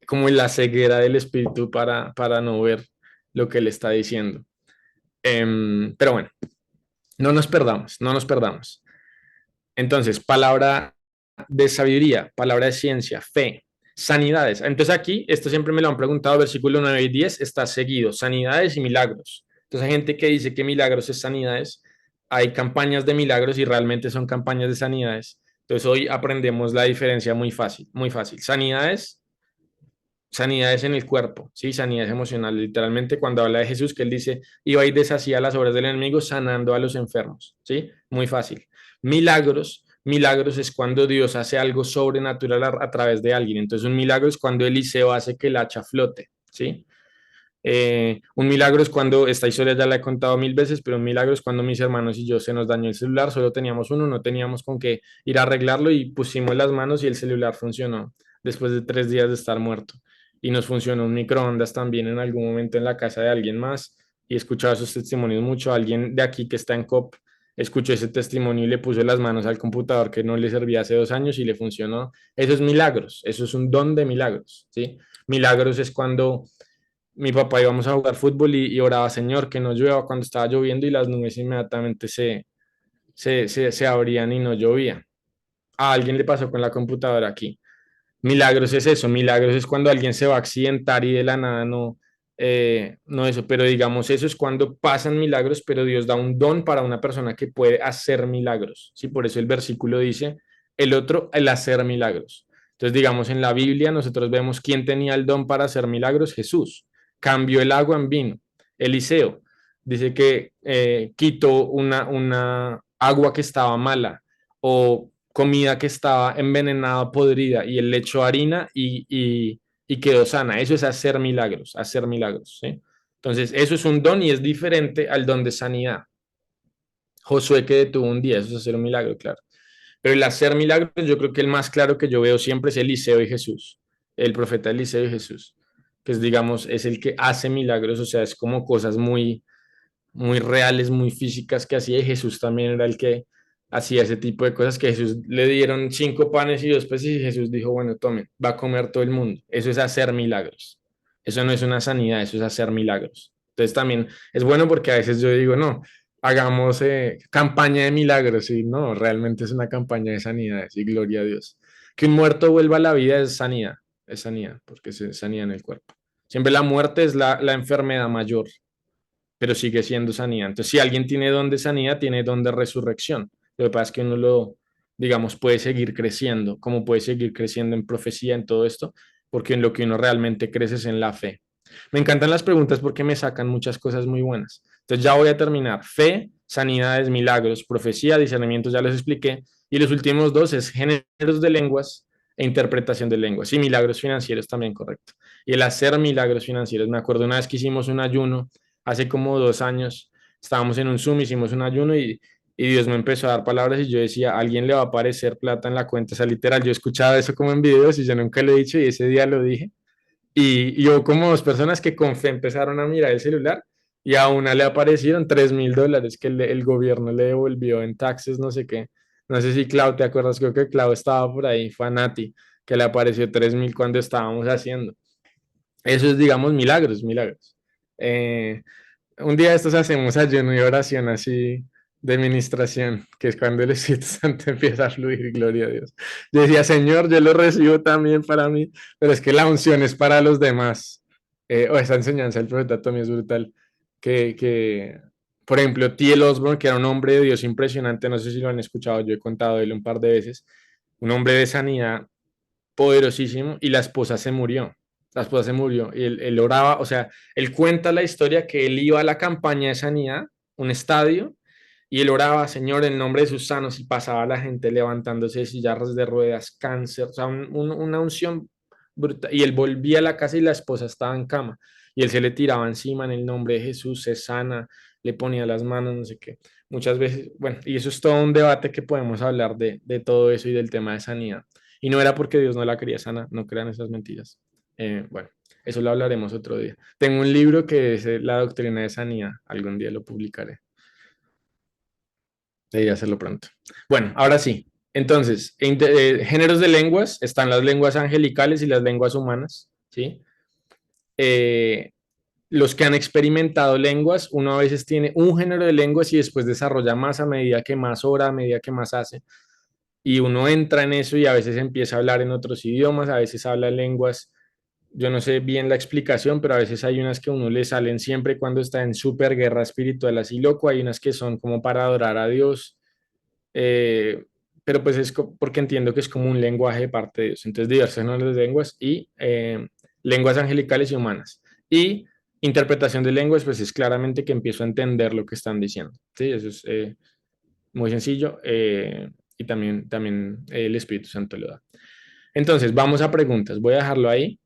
como en la ceguera del espíritu para no ver lo que él está diciendo. Pero bueno, no nos perdamos, no nos perdamos. Entonces, palabra de sabiduría, palabra de ciencia, fe, sanidades. Entonces aquí, esto siempre me lo han preguntado, versículo 9 y 10 está seguido, sanidades y milagros. Entonces hay gente que dice que milagros es sanidades, hay campañas de milagros y realmente son campañas de sanidades. Entonces hoy aprendemos la diferencia muy fácil, muy fácil. Sanidades en el cuerpo, ¿sí? Sanidades emocionales. Literalmente cuando habla de Jesús, que él dice, iba y deshacía las obras del enemigo sanando a los enfermos, ¿sí? Muy fácil. Milagros es cuando Dios hace algo sobrenatural a través de alguien. Entonces un milagro es cuando Eliseo hace que el hacha flote, ¿sí? Un milagro es cuando, esta historia ya la he contado mil veces, pero un milagro es cuando mis hermanos y yo se nos dañó el celular, solo teníamos uno, no teníamos con qué ir a arreglarlo y pusimos las manos y el celular funcionó después de 3 días de estar muerto. Y nos funcionó un microondas también en algún momento en la casa de alguien más y he escuchado esos testimonios mucho. Alguien de aquí que está en COP escuchó ese testimonio y le puso las manos al computador que no le servía hace 2 años y le funcionó. Eso es milagros, eso es un don de milagros, ¿sí? Milagros es cuando mi papá íbamos a jugar fútbol y oraba, Señor, que no llueva cuando estaba lloviendo y las nubes inmediatamente se abrían y no llovía. A alguien le pasó con la computadora aquí. Milagros es eso, milagros es cuando alguien se va a accidentar y de la nada no eso, pero digamos, eso es cuando pasan milagros, pero Dios da un don para una persona que puede hacer milagros. Sí, por eso el versículo dice, el otro, el hacer milagros. Entonces, digamos, en la Biblia nosotros vemos quién tenía el don para hacer milagros, Jesús. Cambió el agua en vino. Eliseo dice que quitó una agua que estaba mala o comida que estaba envenenada, podrida, y él le echó harina y quedó sana. Eso es hacer milagros, ¿sí? Entonces, eso es un don y es diferente al don de sanidad. Josué que detuvo un día, eso es hacer un milagro, claro. Pero el hacer milagros, yo creo que el más claro que yo veo siempre es Eliseo y Jesús, el profeta Eliseo y Jesús, que es, digamos, es el que hace milagros, o sea, es como cosas muy reales, muy físicas que hacía y Jesús también era el que hacía ese tipo de cosas que Jesús le dieron 5 panes y 2 peces y Jesús dijo, bueno, tomen, va a comer todo el mundo. Eso es hacer milagros. Eso no es una sanidad, eso es hacer milagros. Entonces también es bueno porque a veces yo digo, no, hagamos campaña de milagros y no, realmente es una campaña de sanidades y gloria a Dios. Que un muerto vuelva a la vida es sanidad, porque es sanidad en el cuerpo. Siempre la muerte es la enfermedad mayor, pero sigue siendo sanidad. Entonces, si alguien tiene don de sanidad, tiene don de resurrección. Lo que pasa es que uno digamos, puede seguir creciendo, como puede seguir creciendo en profecía, en todo esto, porque en lo que uno realmente crece es en la fe. Me encantan las preguntas porque me sacan muchas cosas muy buenas. Entonces, ya voy a terminar. Fe, sanidades, milagros, profecía, discernimiento, ya les expliqué. Y los últimos dos es géneros de lenguas e interpretación de lenguas. Y milagros financieros también, correcto. Y el hacer milagros financieros. Me acuerdo una vez que hicimos un ayuno hace como 2 años, estábamos en un Zoom, hicimos un ayuno y Dios me empezó a dar palabras y yo decía, a alguien le va a aparecer plata en la cuenta, o sea, literal, yo escuchaba eso como en videos y yo nunca lo he dicho y ese día lo dije. Y yo como 2 personas que con fe empezaron a mirar el celular y a una le aparecieron $3,000 que el gobierno le devolvió en taxes, no sé qué. No sé si Clau, ¿te acuerdas? Creo que Clau estaba por ahí, fue a Nati, que le apareció 3,000 cuando estábamos haciendo. Eso es, digamos, milagros, milagros. Un día de estos hacemos ayuno y oración así de ministración, que es cuando el Espíritu Santo empieza a fluir, gloria a Dios. Yo decía, Señor, yo lo recibo también para mí, pero es que la unción es para los demás. Esa enseñanza del profeta Tommy es brutal, que, por ejemplo, T.L. Osborne, que era un hombre de Dios impresionante, no sé si lo han escuchado, yo he contado de él un par de veces, un hombre de sanidad poderosísimo, y la esposa se murió. La esposa se murió y él oraba, o sea, él cuenta la historia que él iba a la campaña de sanidad, un estadio, y él oraba, Señor, en nombre de sus sanos, y pasaba la gente levantándose de sillas de ruedas, cáncer, o sea, una unción brutal. Y él volvía a la casa y la esposa estaba en cama, y él se le tiraba encima en el nombre de Jesús, se sana, le ponía las manos, no sé qué. Muchas veces, bueno, y eso es todo un debate que podemos hablar de todo eso y del tema de sanidad. Y no era porque Dios no la quería sana, no crean esas mentiras. Bueno, eso lo hablaremos otro día. Tengo un libro que es La doctrina de sanidad, algún día lo publicaré. Debería hacerlo pronto. Bueno, ahora sí. Entonces, géneros de lenguas, están las lenguas angelicales y las lenguas humanas, ¿sí? Eh, los que han experimentado lenguas, uno a veces tiene un género de lenguas y después desarrolla más a medida que más ora, a medida que más hace. Y uno entra en eso y a veces empieza a hablar en otros idiomas, a veces habla lenguas. Yo no sé bien la explicación, pero a veces hay unas que a uno le salen siempre cuando está en súper guerra espiritual así loco, hay unas que son como para adorar a Dios, eh, pero pues es porque entiendo que es como un lenguaje de parte de Dios. Entonces, diversas ¿no? lenguas y lenguas angelicales y humanas. Y interpretación de lenguas, pues es claramente que empiezo a entender lo que están diciendo. Sí, eso es muy sencillo y también el Espíritu Santo lo da. Entonces, vamos a preguntas. Voy a dejarlo ahí.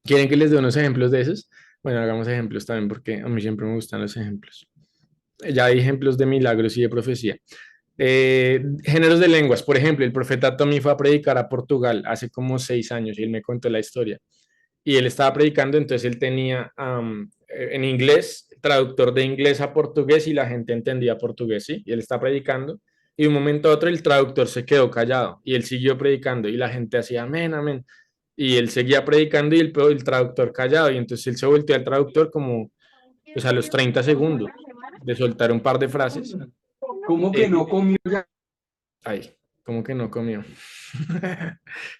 ¿Quieren que les dé unos ejemplos de esos? Bueno, hagamos ejemplos también porque a mí siempre me gustan los ejemplos. Ya hay ejemplos de milagros y de profecía. Géneros de lenguas, por ejemplo, el profeta Tommy fue a predicar a Portugal hace como 6 años y él me contó la historia. Y él estaba predicando, entonces él tenía en inglés, traductor de inglés a portugués y la gente entendía portugués, ¿sí? Y él está predicando y de un momento a otro el traductor se quedó callado y él siguió predicando y la gente hacía amén, amén. Y él seguía predicando y el traductor callado y entonces él se volteó al traductor como pues a los 30 segundos de soltar un par de frases. ¿Cómo que eh, no comió ya? Ay, como que no comió.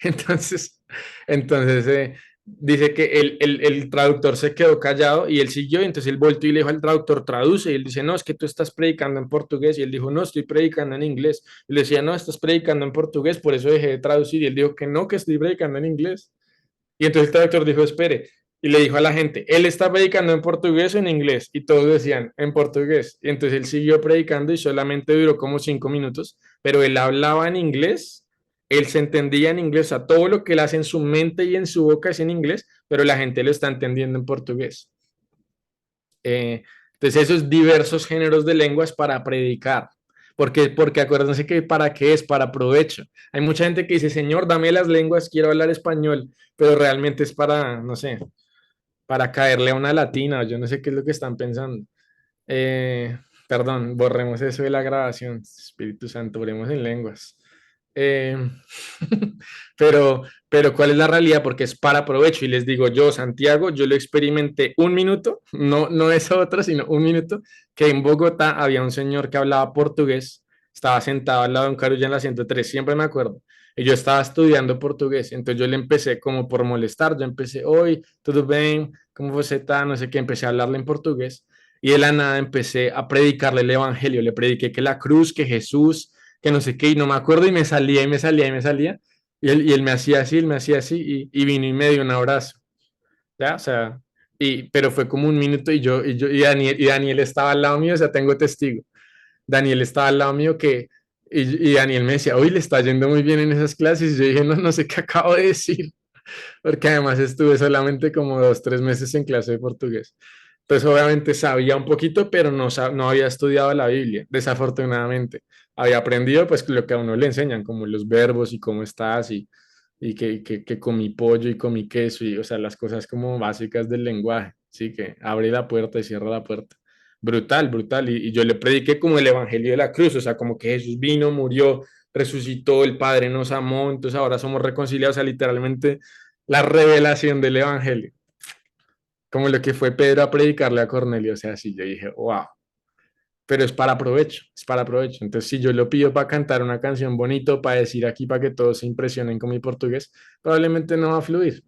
Entonces, entonces dice que el traductor se quedó callado y él siguió, y entonces él volvió y le dijo al traductor, traduce, y él dice, no, es que tú estás predicando en portugués, y él dijo, no, estoy predicando en inglés, y le decía, no, estás predicando en portugués, por eso dejé de traducir, y él dijo que estoy predicando en inglés. Y entonces el traductor dijo, espere, y le dijo a la gente, ¿él está predicando en portugués o en inglés? Y todos decían, en portugués. Y entonces él siguió predicando y solamente duró como 5 minutos, pero él hablaba en inglés, él se entendía en inglés, o sea, todo lo que él hace en su mente y en su boca es en inglés, pero la gente lo está entendiendo en portugués. Eh, entonces, esos diversos géneros de lenguas para predicar. Porque acuérdense que para qué es, para provecho. Hay mucha gente que dice, Señor, dame las lenguas, quiero hablar español, pero realmente es para, no sé, para caerle a una latina, yo no sé qué es lo que están pensando. Eh, Perdón, borremos eso de la grabación. Espíritu Santo, oremos en lenguas. Eh, pero ¿cuál es la realidad? Porque es para provecho. Y les digo yo, Santiago, yo lo experimenté un minuto, no es otro, sino un minuto, que en Bogotá había un señor que hablaba portugués, estaba sentado al lado de un carulla en la 103, siempre me acuerdo. Y yo estaba estudiando portugués, entonces yo le empecé como por molestar, yo empecé, oi, tudo bem, ¿cómo você está? No sé qué, empecé a hablarle en portugués y de la nada empecé a predicarle el evangelio, le prediqué que la cruz, que Jesús, que no sé qué, y no me acuerdo, y me salía, y me salía, y me salía, y él me hacía así, él me hacía así, y vino y me dio un abrazo, ¿ya? O sea, pero fue como un minuto, y Daniel estaba al lado mío, o sea, tengo testigo, Daniel estaba al lado mío y Daniel me decía, uy, le está yendo muy bien en esas clases, y yo dije, no, no sé qué acabo de decir, porque además estuve solamente como 2, 3 meses en clase de portugués. Entonces, obviamente sabía un poquito, pero no había estudiado la Biblia, desafortunadamente. Había aprendido, pues, lo que a uno le enseñan, como los verbos y cómo estás, y que comí pollo y comí queso, y, o sea, las cosas como básicas del lenguaje, ¿sí? Que abre la puerta y cierra la puerta. Brutal, brutal. Y yo le prediqué como el evangelio de la cruz, o sea, como que Jesús vino, murió, resucitó, el Padre nos amó, entonces ahora somos reconciliados, o sea, literalmente la revelación del evangelio como lo que fue Pedro a predicarle a Cornelio, o sea, sí, yo dije, wow, pero es para provecho, es para provecho. Entonces, si yo lo pido para cantar una canción bonito, para decir aquí, para que todos se impresionen con mi portugués, probablemente no va a fluir.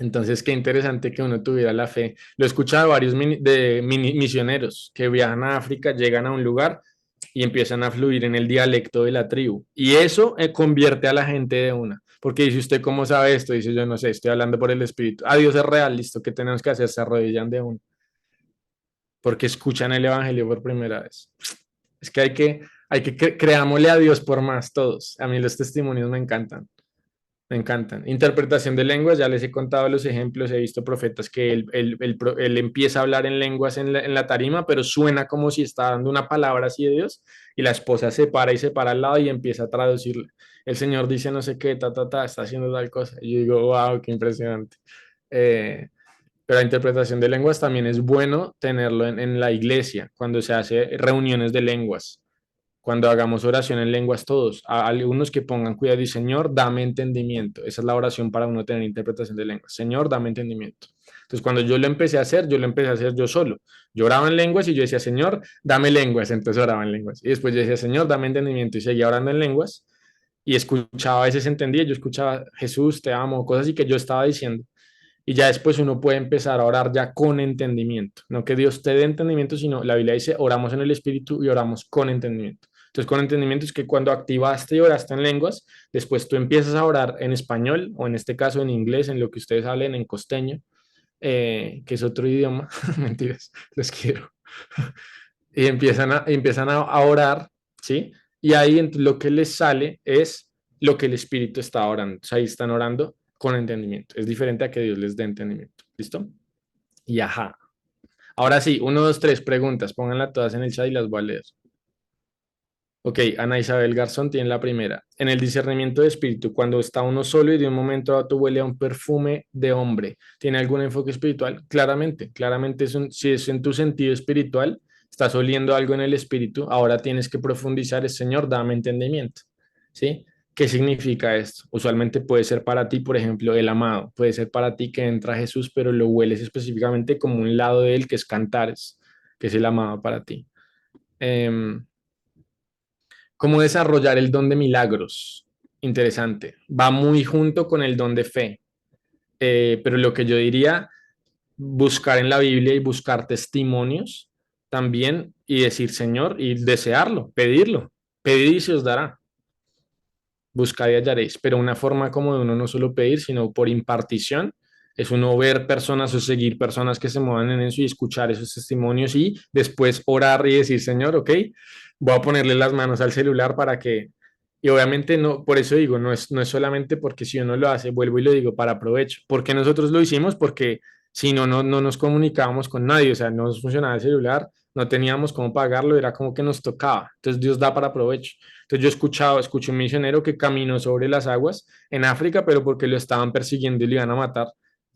Entonces, qué interesante que uno tuviera la fe. Lo he escuchado de varios misioneros que viajan a África, llegan a un lugar y empiezan a fluir en el dialecto de la tribu. Y eso convierte a la gente de una. Porque dice usted, ¿cómo sabe esto? Dice yo, no sé, estoy hablando por el Espíritu. Ah, Dios es real, listo, ¿qué tenemos que hacer? Se arrodillan de una. Porque escuchan el Evangelio por primera vez. Es que creámosle a Dios por más todos. A mí los testimonios me encantan. Me encantan. Interpretación de lenguas, ya les he contado los ejemplos, he visto profetas que él empieza a hablar en lenguas en la tarima, pero suena como si está dando una palabra así de Dios, y la esposa se para y se para al lado y empieza a traducirle. El Señor dice no sé qué, está haciendo tal cosa. Y yo digo, wow, qué impresionante. Eh, pero la interpretación de lenguas también es bueno tenerlo en la iglesia, cuando se hace reuniones de lenguas, cuando hagamos oración en lenguas todos, a algunos que pongan cuidado y Señor, dame entendimiento. Esa es la oración para uno tener interpretación de lenguas. Señor, dame entendimiento. Entonces, cuando yo lo empecé a hacer, yo lo empecé a hacer yo solo. Yo oraba en lenguas y yo decía, Señor, dame lenguas. Entonces oraba en lenguas. Y después yo decía, Señor, dame entendimiento. Y seguía orando en lenguas y escuchaba, a veces entendía, yo escuchaba, Jesús, te amo, cosas así que yo estaba diciendo. Y ya después uno puede empezar a orar ya con entendimiento. No que Dios te dé entendimiento, sino la Biblia dice, oramos en el Espíritu y oramos con entendimiento. Entonces, con entendimiento es que cuando activaste y oraste en lenguas, después tú empiezas a orar en español, o en este caso en inglés, en lo que ustedes hablen, en costeño, que es otro idioma. Mentiras, los quiero. Y empiezan a orar, ¿sí? Y ahí lo que les sale es lo que el Espíritu está orando. O sea, ahí están orando con entendimiento. Es diferente a que Dios les dé entendimiento. ¿Listo? Y ajá. Ahora sí, uno, dos, tres preguntas. Pónganlas todas en el chat y las voy a leer. Ok, Ana Isabel Garzón tiene la primera. En el discernimiento de espíritu, cuando está uno solo y de un momento a otro huele a un perfume de hombre, ¿tiene algún enfoque espiritual? Claramente, claramente si es en tu sentido espiritual, estás oliendo algo en el espíritu, ahora tienes que profundizar, es Señor, dame entendimiento. ¿Sí? ¿Qué significa esto? Usualmente puede ser para ti, por ejemplo, el amado, puede ser para ti que entra Jesús, pero lo hueles específicamente como un lado de él que es cantares, que es el amado para ti. Em, ¿Cómo desarrollar el don de milagros? Interesante. Va muy junto con el don de fe. Pero lo que yo diría, buscar en la Biblia y buscar testimonios también y decir, Señor, y desearlo, pedirlo. Pedid y se os dará. Buscad y hallaréis. Pero una forma como de uno no solo pedir, sino por impartición, es uno ver personas o seguir personas que se muevan en eso y escuchar esos testimonios y después orar y decir, Señor, ok, voy a ponerle las manos al celular para que, y obviamente no, por eso digo, no es solamente porque si uno lo hace, vuelvo y lo digo, para provecho. ¿Por qué nosotros lo hicimos? Porque si no, no nos comunicábamos con nadie, o sea, no nos funcionaba el celular, no teníamos cómo pagarlo, era como que nos tocaba. Entonces Dios da para provecho. Entonces yo escuché un misionero que caminó sobre las aguas en África, pero porque lo estaban persiguiendo y lo iban a matar,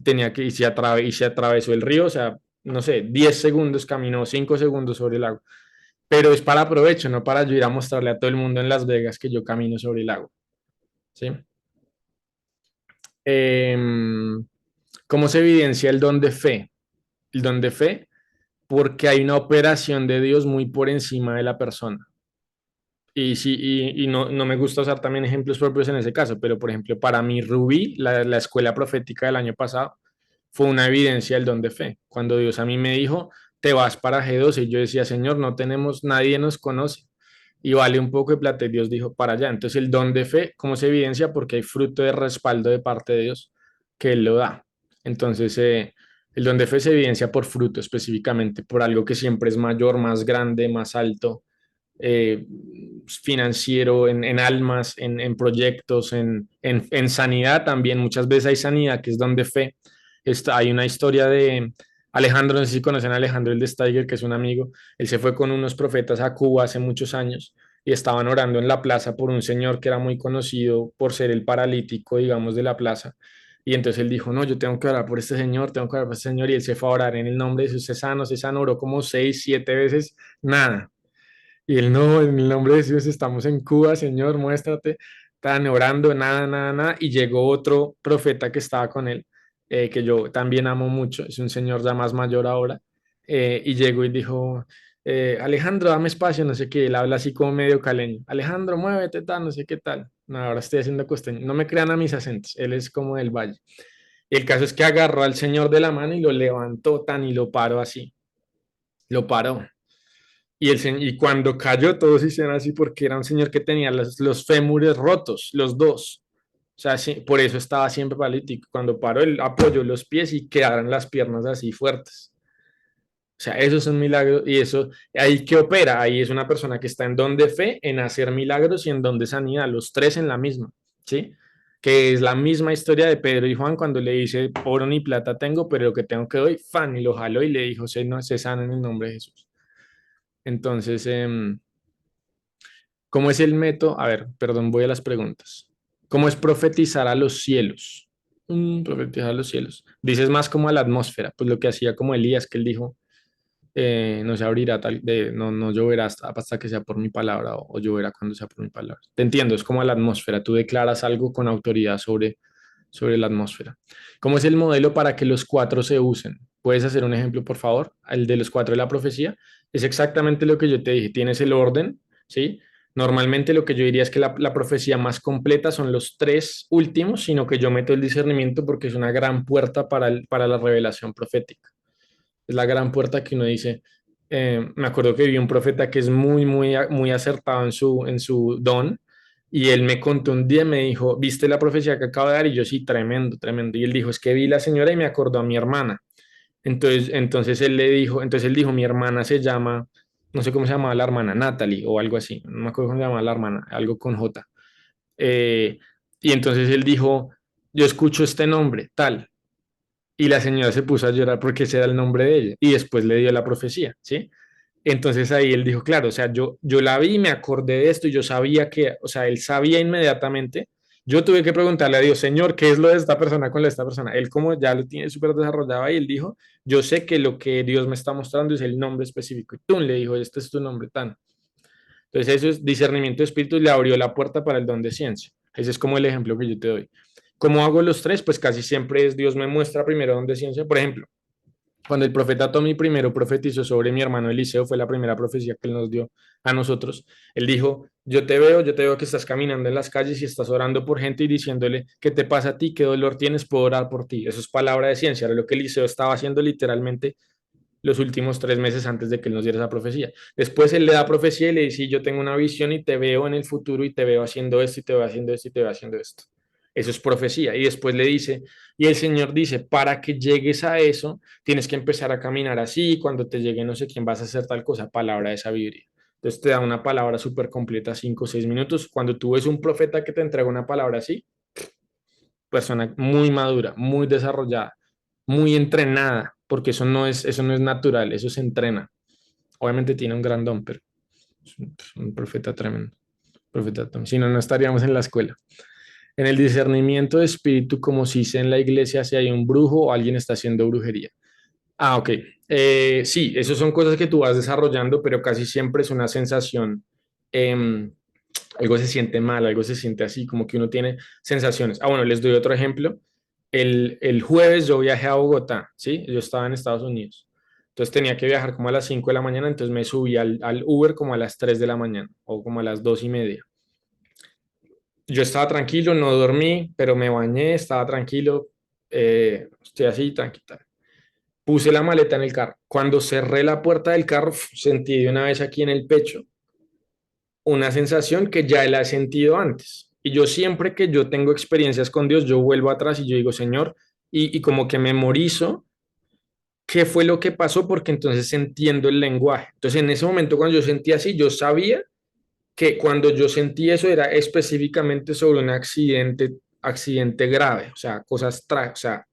tenía que, y se atravesó el río, o sea, no sé, 10 segundos caminó, 5 segundos sobre el agua. Pero es para provecho, no para yo ir a mostrarle a todo el mundo en Las Vegas que yo camino sobre el agua. ¿Sí? Em, ¿Cómo se evidencia el don de fe? El don de fe, porque hay una operación de Dios muy por encima de la persona. Y, sí, y no me gusta usar también ejemplos propios en ese caso, pero por ejemplo, para mí Rubí, la escuela profética del año pasado, fue una evidencia del don de fe. Cuando Dios a mí me dijo, te vas para G12, y yo decía, Señor, no tenemos, nadie nos conoce, y vale un poco de plata, y Dios dijo, para allá. Entonces el don de fe, ¿cómo se evidencia? Porque hay fruto de respaldo de parte de Dios que Él lo da. Entonces, el don de fe se evidencia por fruto específicamente, por algo que siempre es mayor, más grande, más alto, eh, financiero, en almas, en proyectos, en sanidad también. Muchas veces hay sanidad, que es donde fe. Hay una historia de Alejandro, no sé si conocen a Alejandro el de Steiger, que es un amigo. Él se fue con unos profetas a Cuba hace muchos años y estaban orando en la plaza por un señor que era muy conocido por ser el paralítico, digamos, de la plaza. Y entonces él dijo, no, yo tengo que orar por este señor, tengo que orar por este señor. Y él se fue a orar en el nombre de Jesús, se sano, oró como 6, 7 veces, nada. Y él, no, en el nombre de Jesús estamos en Cuba, Señor, muéstrate. Estaban orando, nada, nada, nada. Y llegó otro profeta que estaba con él, que yo también amo mucho, es un señor ya más mayor ahora. Y llegó y dijo, Alejandro, dame espacio, no sé qué, él habla así como medio caleño, Alejandro, muévete, tal, no sé qué tal. No, ahora estoy haciendo costeño, no me crean a mis acentos, él es como del valle. Y el caso es que agarró al señor de la mano y lo levantó tan y lo paró así, lo paró. Y cuando cayó, todos hicieron así porque era un señor que tenía los fémures rotos, los dos. O sea, sí, por eso estaba siempre paralítico. Cuando paró, él apoyó los pies y quedaron las piernas así fuertes. O sea, eso es un milagro y eso, ahí que opera, ahí es una persona que está en don de fe, en hacer milagros y en don de sanidad, los tres en la misma, ¿sí? Que es la misma historia de Pedro y Juan cuando le dice, oro ni plata tengo, pero lo que tengo que doy, fan, y lo jaló y le dijo, se, no, se sana en el nombre de Jesús. Entonces, ¿cómo es el método? A ver, perdón, voy a las preguntas. ¿Cómo es profetizar a los cielos? Profetizar a los cielos. Dices más como a la atmósfera, pues lo que hacía como Elías, que él dijo, no se abrirá no, no lloverá hasta que sea por mi palabra o lloverá cuando sea por mi palabra. Te entiendo, es como a la atmósfera, tú declaras algo con autoridad sobre la atmósfera. ¿Cómo es el modelo para que los cuatro se usen? ¿Puedes hacer un ejemplo, por favor? El de los cuatro de la profecía. Es exactamente lo que yo te dije. Tienes el orden, ¿sí? Normalmente lo que yo diría es que la profecía más completa son los tres últimos, sino que yo meto el discernimiento porque es una gran puerta para la revelación profética. Es la gran puerta que uno dice, me acuerdo que vi un profeta que es muy acertado en su don, y él me contó un día, me dijo, ¿viste la profecía que acabo de dar? Y yo sí, tremendo, tremendo. Y él dijo, es que vi la señora y me acordó a mi hermana. Entonces él dijo, mi hermana se llama, no sé cómo se llamaba la hermana, Natalie o algo así, no me acuerdo cómo se llamaba la hermana, algo con J. Eh, y entonces él dijo, yo escucho este nombre, tal. Y la señora se puso a llorar porque ese era el nombre de ella. Y después le dio la profecía, ¿sí? Entonces ahí él dijo, claro, o sea, yo la vi, me acordé de esto y yo sabía que, o sea, él sabía inmediatamente. Yo tuve que preguntarle a Dios, Señor, ¿qué es lo de esta persona con lo de esta persona? Él como ya lo tiene súper desarrollado ahí, él dijo, yo sé que lo que Dios me está mostrando es el nombre específico. Y tú le dijo, este es tu nombre tan. Entonces eso es discernimiento de espíritu y le abrió la puerta para el don de ciencia. Ese es como el ejemplo que yo te doy. ¿Cómo hago los tres? Pues casi siempre es Dios me muestra primero don de ciencia. Por ejemplo, cuando el profeta Tommy primero profetizó sobre mi hermano Eliseo, fue la primera profecía que él nos dio a nosotros. Él dijo, yo te veo que estás caminando en las calles y estás orando por gente y diciéndole, ¿qué te pasa a ti? ¿Qué dolor tienes? Puedo orar por ti. Eso es palabra de ciencia, era lo que Eliseo estaba haciendo literalmente los últimos 3 meses antes de que él nos diera esa profecía. Después él le da profecía y le dice, yo tengo una visión y te veo en el futuro y te veo haciendo esto y te veo haciendo esto y te veo haciendo esto. Eso es profecía. Y después le dice, y el Señor dice, para que llegues a eso, tienes que empezar a caminar así, y cuando te llegue no sé quién vas a hacer tal cosa, palabra de sabiduría. Entonces te da una palabra súper completa, 5 o 6 minutos. Cuando tú ves un profeta que te entrega una palabra así, persona muy madura, muy desarrollada, muy entrenada, porque eso no es natural, eso se entrena. Obviamente tiene un gran don, pero es un profeta tremendo. Profeta, si no, no estaríamos en la escuela. En el discernimiento de espíritu, como si dice en la iglesia, si hay un brujo o alguien está haciendo brujería. Ah, ok. Sí, esas son cosas que tú vas desarrollando, pero casi siempre es una sensación. em, Algo se siente mal, algo se siente así, como que uno tiene sensaciones. Ah, bueno, les doy otro ejemplo. El jueves yo viajé a Bogotá, ¿sí? Yo estaba en Estados Unidos. Entonces tenía que viajar como a las 5 de la mañana, entonces me subí al Uber como a las 3 de la mañana o como a las 2:30. Yo estaba tranquilo, no dormí, pero me bañé, estaba tranquilo, estoy así, tranquila. Puse la maleta en el carro. Cuando cerré la puerta del carro, sentí de una vez aquí en el pecho una sensación que ya la he sentido antes. Y yo siempre que yo tengo experiencias con Dios, yo vuelvo atrás y yo digo, Señor, y como que memorizo qué fue lo que pasó porque entonces entiendo el lenguaje. Entonces en ese momento cuando yo sentí así, yo sabía que cuando yo sentí eso era específicamente sobre un accidente grave, o sea, o sea,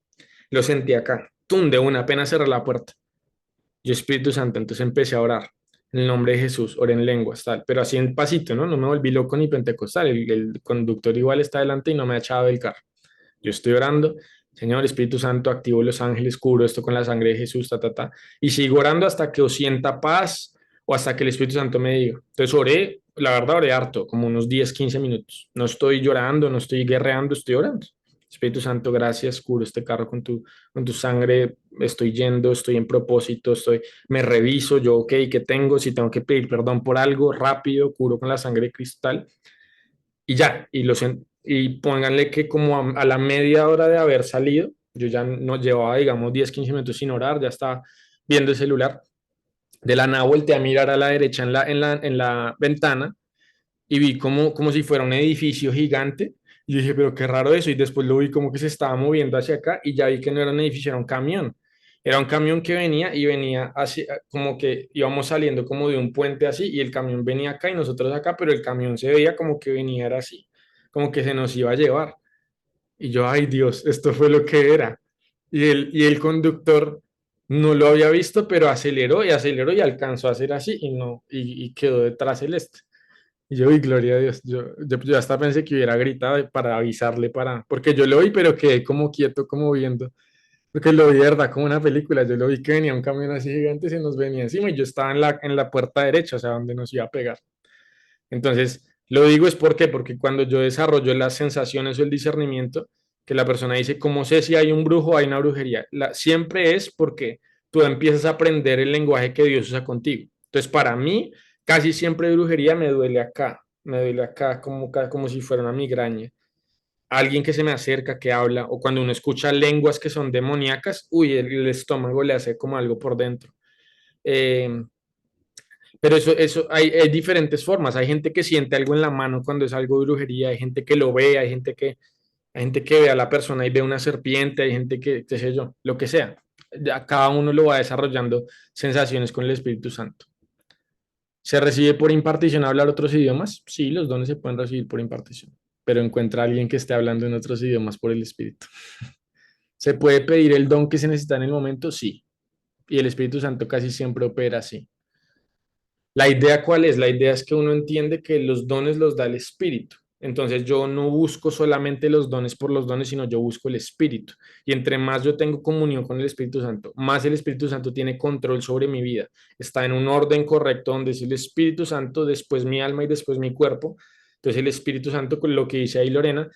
lo sentí acá, tum, de una, apenas cerré la puerta. Yo, Espíritu Santo, entonces empecé a orar en el nombre de Jesús, oré en lenguas, tal, pero así en pasito, ¿no? No me volví loco ni pentecostal, el conductor igual está adelante y no me ha echado del carro. Yo estoy orando, Señor Espíritu Santo, activo los ángeles, cubro esto con la sangre de Jesús, ta, ta, ta, y sigo orando hasta que os sienta paz o hasta que el Espíritu Santo me diga. Entonces oré, la verdad oré harto, como unos 10 15 minutos. No estoy llorando, no estoy guerreando, estoy orando. Espíritu Santo, gracias, curo este carro con tu sangre, estoy yendo, estoy en propósito, me reviso, yo, ok, ¿qué tengo? Si tengo que pedir perdón por algo, rápido, curo con la sangre cristal y ya, y pónganle que como a la media hora de haber salido, yo ya no llevaba, digamos, 10 15 minutos sin orar, ya estaba viendo el celular, de la nada volteé a mirar a la derecha en la ventana y vi como si fuera un edificio gigante. Y dije, pero qué raro eso. Y después lo vi como que se estaba moviendo hacia acá y ya vi que no era un edificio, era un camión. Era un camión que venía y venía así, como que íbamos saliendo como de un puente así y el camión venía acá y nosotros acá, pero el camión se veía como que venía era así, como que se nos iba a llevar. Y yo, ay Dios, esto fue lo que era. Y el conductor no lo había visto, pero aceleró y alcanzó a hacer así y no, y quedó detrás el este. Y yo, y gloria a Dios, yo hasta pensé que hubiera gritado para avisarle, porque yo lo vi, pero quedé como quieto, como viendo, porque lo vi de verdad como una película, yo lo vi que venía un camión así gigante, se nos venía encima y yo estaba en la puerta derecha, o sea, donde nos iba a pegar. Entonces, lo digo es porque cuando yo desarrollo las sensaciones o el discernimiento, que la persona dice, ¿cómo sé si hay un brujo o hay una brujería? Siempre es porque tú empiezas a aprender el lenguaje que Dios usa contigo. Entonces, para mí, casi siempre brujería me duele acá como si fuera una migraña. Alguien que se me acerca, que habla, o cuando uno escucha lenguas que son demoníacas, uy, el estómago le hace como algo por dentro. Eh, pero eso hay diferentes formas. Hay gente que siente algo en la mano cuando es algo de brujería, hay gente que lo ve, hay gente que ve a la persona y ve una serpiente, hay gente que, qué sé yo, lo que sea. Ya cada uno lo va desarrollando sensaciones con el Espíritu Santo. ¿Se recibe por impartición hablar otros idiomas? Sí, los dones se pueden recibir por impartición, pero encuentra a alguien que esté hablando en otros idiomas por el Espíritu. ¿Se puede pedir el don que se necesita en el momento? Sí, y el Espíritu Santo casi siempre opera así. La idea, ¿cuál es? La idea es que uno entiende que los dones los da el Espíritu. Entonces yo no busco solamente los dones por los dones, sino yo busco el Espíritu. Y entre más yo tengo comunión con el Espíritu Santo, más el Espíritu Santo tiene control sobre mi vida. Está en un orden correcto donde es el Espíritu Santo, después mi alma y después mi cuerpo. Entonces el Espíritu Santo, con lo que dice ahí Lorena,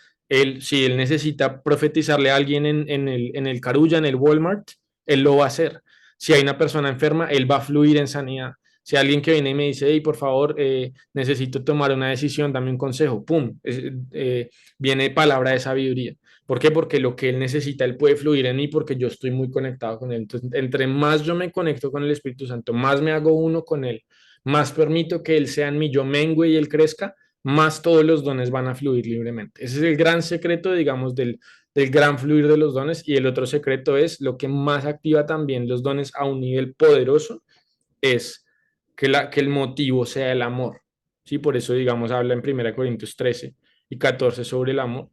si él necesita profetizarle a alguien en el Carulla, en el Walmart, él lo va a hacer. Si hay una persona enferma, él va a fluir en sanidad. Si alguien que viene y me dice, hey, por favor, necesito tomar una decisión, dame un consejo, ¡pum! Viene palabra de sabiduría. ¿Por qué? Porque lo que él necesita, él puede fluir en mí porque yo estoy muy conectado con él. Entonces, entre más yo me conecto con el Espíritu Santo, más me hago uno con él, más permito que él sea en mí, yo mengue y él crezca, más todos los dones van a fluir libremente. Ese es el gran secreto, digamos, del gran fluir de los dones. Y el otro secreto es lo que más activa también los dones a un nivel poderoso, es que el motivo sea el amor. ¿Sí? Por eso, digamos, habla en 1 Corintios 13 y 14 sobre el amor,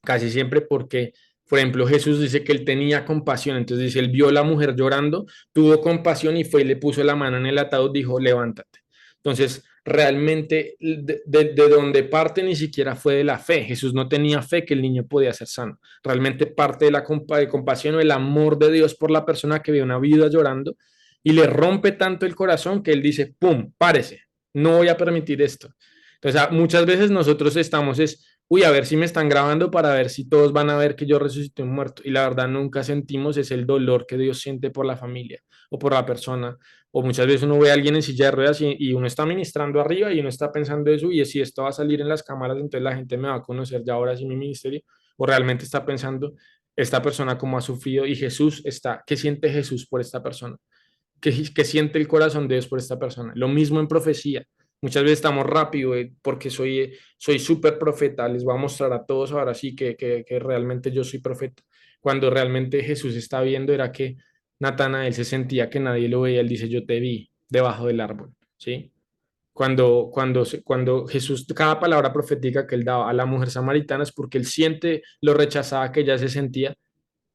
casi siempre porque, por ejemplo, Jesús dice que él tenía compasión, entonces dice, él vio a la mujer llorando, tuvo compasión y fue y le puso la mano en el ataúd, dijo, levántate. Entonces, realmente de donde parte ni siquiera fue de la fe. Jesús no tenía fe que el niño podía ser sano. Realmente parte de la compasión o el amor de Dios por la persona que ve una vida llorando y le rompe tanto el corazón que él dice, ¡pum!, párese, no voy a permitir esto. Entonces, muchas veces nosotros estamos uy, a ver si me están grabando para ver si todos van a ver que yo resucité un muerto. Y la verdad nunca sentimos es el dolor que Dios siente por la familia o por la persona. O muchas veces uno ve a alguien en silla de ruedas y uno está ministrando arriba y uno está pensando eso, y si esto va a salir en las cámaras, entonces la gente me va a conocer ya ahora sí mi ministerio. O realmente está pensando esta persona cómo ha sufrido y ¿qué siente Jesús por esta persona? ¿Qué siente el corazón de Dios por esta persona? Lo mismo en profecía. Muchas veces estamos rápido porque soy súper profeta, les voy a mostrar a todos ahora sí que realmente yo soy profeta. Cuando realmente Jesús está viendo era que Natanael se sentía que nadie lo veía, él dice, yo te vi debajo del árbol, ¿sí? Cuando Jesús, cada palabra profética que él daba a la mujer samaritana es porque él siente lo rechazada que ella se sentía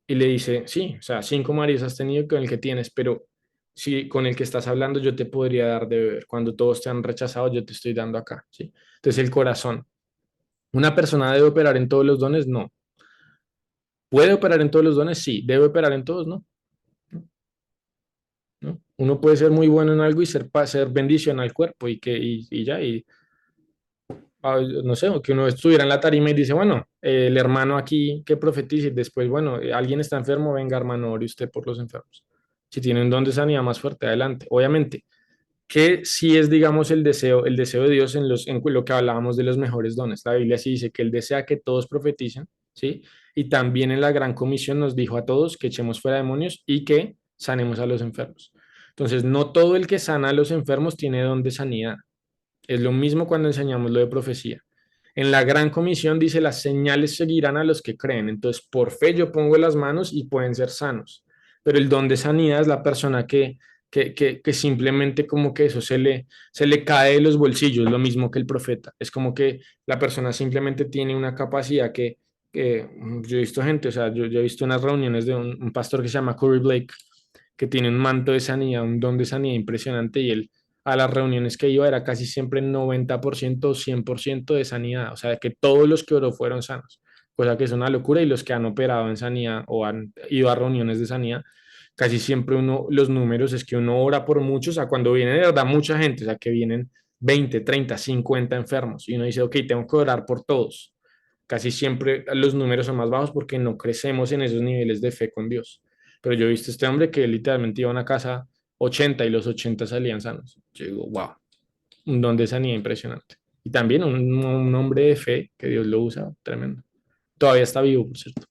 y le dice, sí, o sea, 5 maridos has tenido con el que tienes, pero si con el que estás hablando yo te podría dar de beber. Cuando todos te han rechazado, yo te estoy dando acá, ¿sí? Entonces el corazón. ¿Una persona debe operar en todos los dones? No. ¿Puede operar en todos los dones? Sí. ¿Debe operar en todos? No. ¿No? Uno puede ser muy bueno en algo y ser bendición al cuerpo y ya. no sé, o que uno estuviera en la tarima y dice, bueno, el hermano aquí que profetice, y después, bueno, alguien está enfermo, venga hermano, ore usted por los enfermos. Si tiene un don de sanidad más fuerte, adelante. Obviamente, que sí es, digamos, el deseo de Dios en lo que hablábamos de los mejores dones. La Biblia sí dice que Él desea que todos profeticen, ¿sí? Y también en la Gran Comisión nos dijo a todos que echemos fuera demonios y que sanemos a los enfermos. Entonces, no todo el que sana a los enfermos tiene don de sanidad. Es lo mismo cuando enseñamos lo de profecía. En la Gran Comisión dice, las señales seguirán a los que creen. Entonces, por fe yo pongo las manos y pueden ser sanos. Pero el don de sanidad es la persona que simplemente como que eso se le cae de los bolsillos, lo mismo que el profeta. Es como que la persona simplemente tiene una capacidad que yo he visto gente, o sea, yo he visto unas reuniones de un pastor que se llama Curry Blake, que tiene un manto de sanidad, un don de sanidad impresionante y él a las reuniones que iba era casi siempre 90% o 100% de sanidad, o sea, que todos los que oró fueron sanos, cosa que es una locura y los que han operado en sanidad o han ido a reuniones de sanidad, casi siempre los números es que uno ora por muchos, o sea, cuando viene de verdad mucha gente, o sea, que vienen 20, 30, 50 enfermos y uno dice, ok, tengo que orar por todos. Casi siempre los números son más bajos porque no crecemos en esos niveles de fe con Dios. Pero yo he visto a este hombre que literalmente iba a una casa 80 y los 80 salían sanos. Yo digo, wow, un don de sanidad impresionante. Y también un hombre de fe que Dios lo usa, tremendo. Todavía está vivo, por cierto.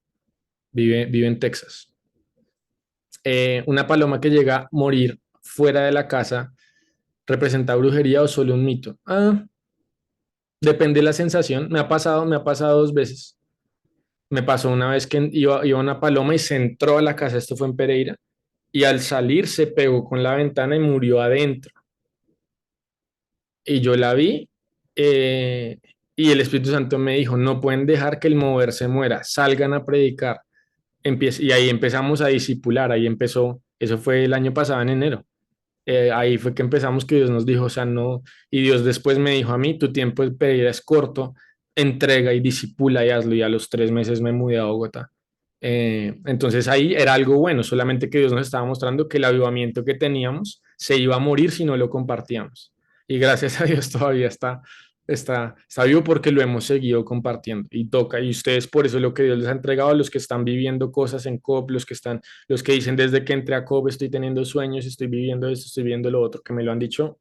Vive en Texas. Una paloma que llega a morir fuera de la casa, ¿representa brujería o solo un mito? Depende de la sensación. Me ha pasado dos veces. Me pasó una vez que iba una paloma y se entró a la casa, esto fue en Pereira, y al salir se pegó con la ventana y murió adentro. Y yo la vi eh, y el Espíritu Santo me dijo, no pueden dejar que el mover se muera, salgan a predicar. Y ahí empezamos a discipular, ahí empezó, eso fue el año pasado en enero. Ahí fue que empezamos que Dios nos dijo, o sea, no, y Dios después me dijo a mí, tu tiempo de pedir es corto, entrega y disipula y hazlo, y a los 3 meses me mudé a Bogotá. Entonces ahí era algo bueno, solamente que Dios nos estaba mostrando que el avivamiento que teníamos se iba a morir si no lo compartíamos. Y gracias a Dios todavía está vivo porque lo hemos seguido compartiendo y toca. Y ustedes por eso lo que Dios les ha entregado a los que están viviendo cosas en COP, los que dicen desde que entré a COP estoy teniendo sueños, estoy viviendo esto, estoy viviendo lo otro, que me lo han dicho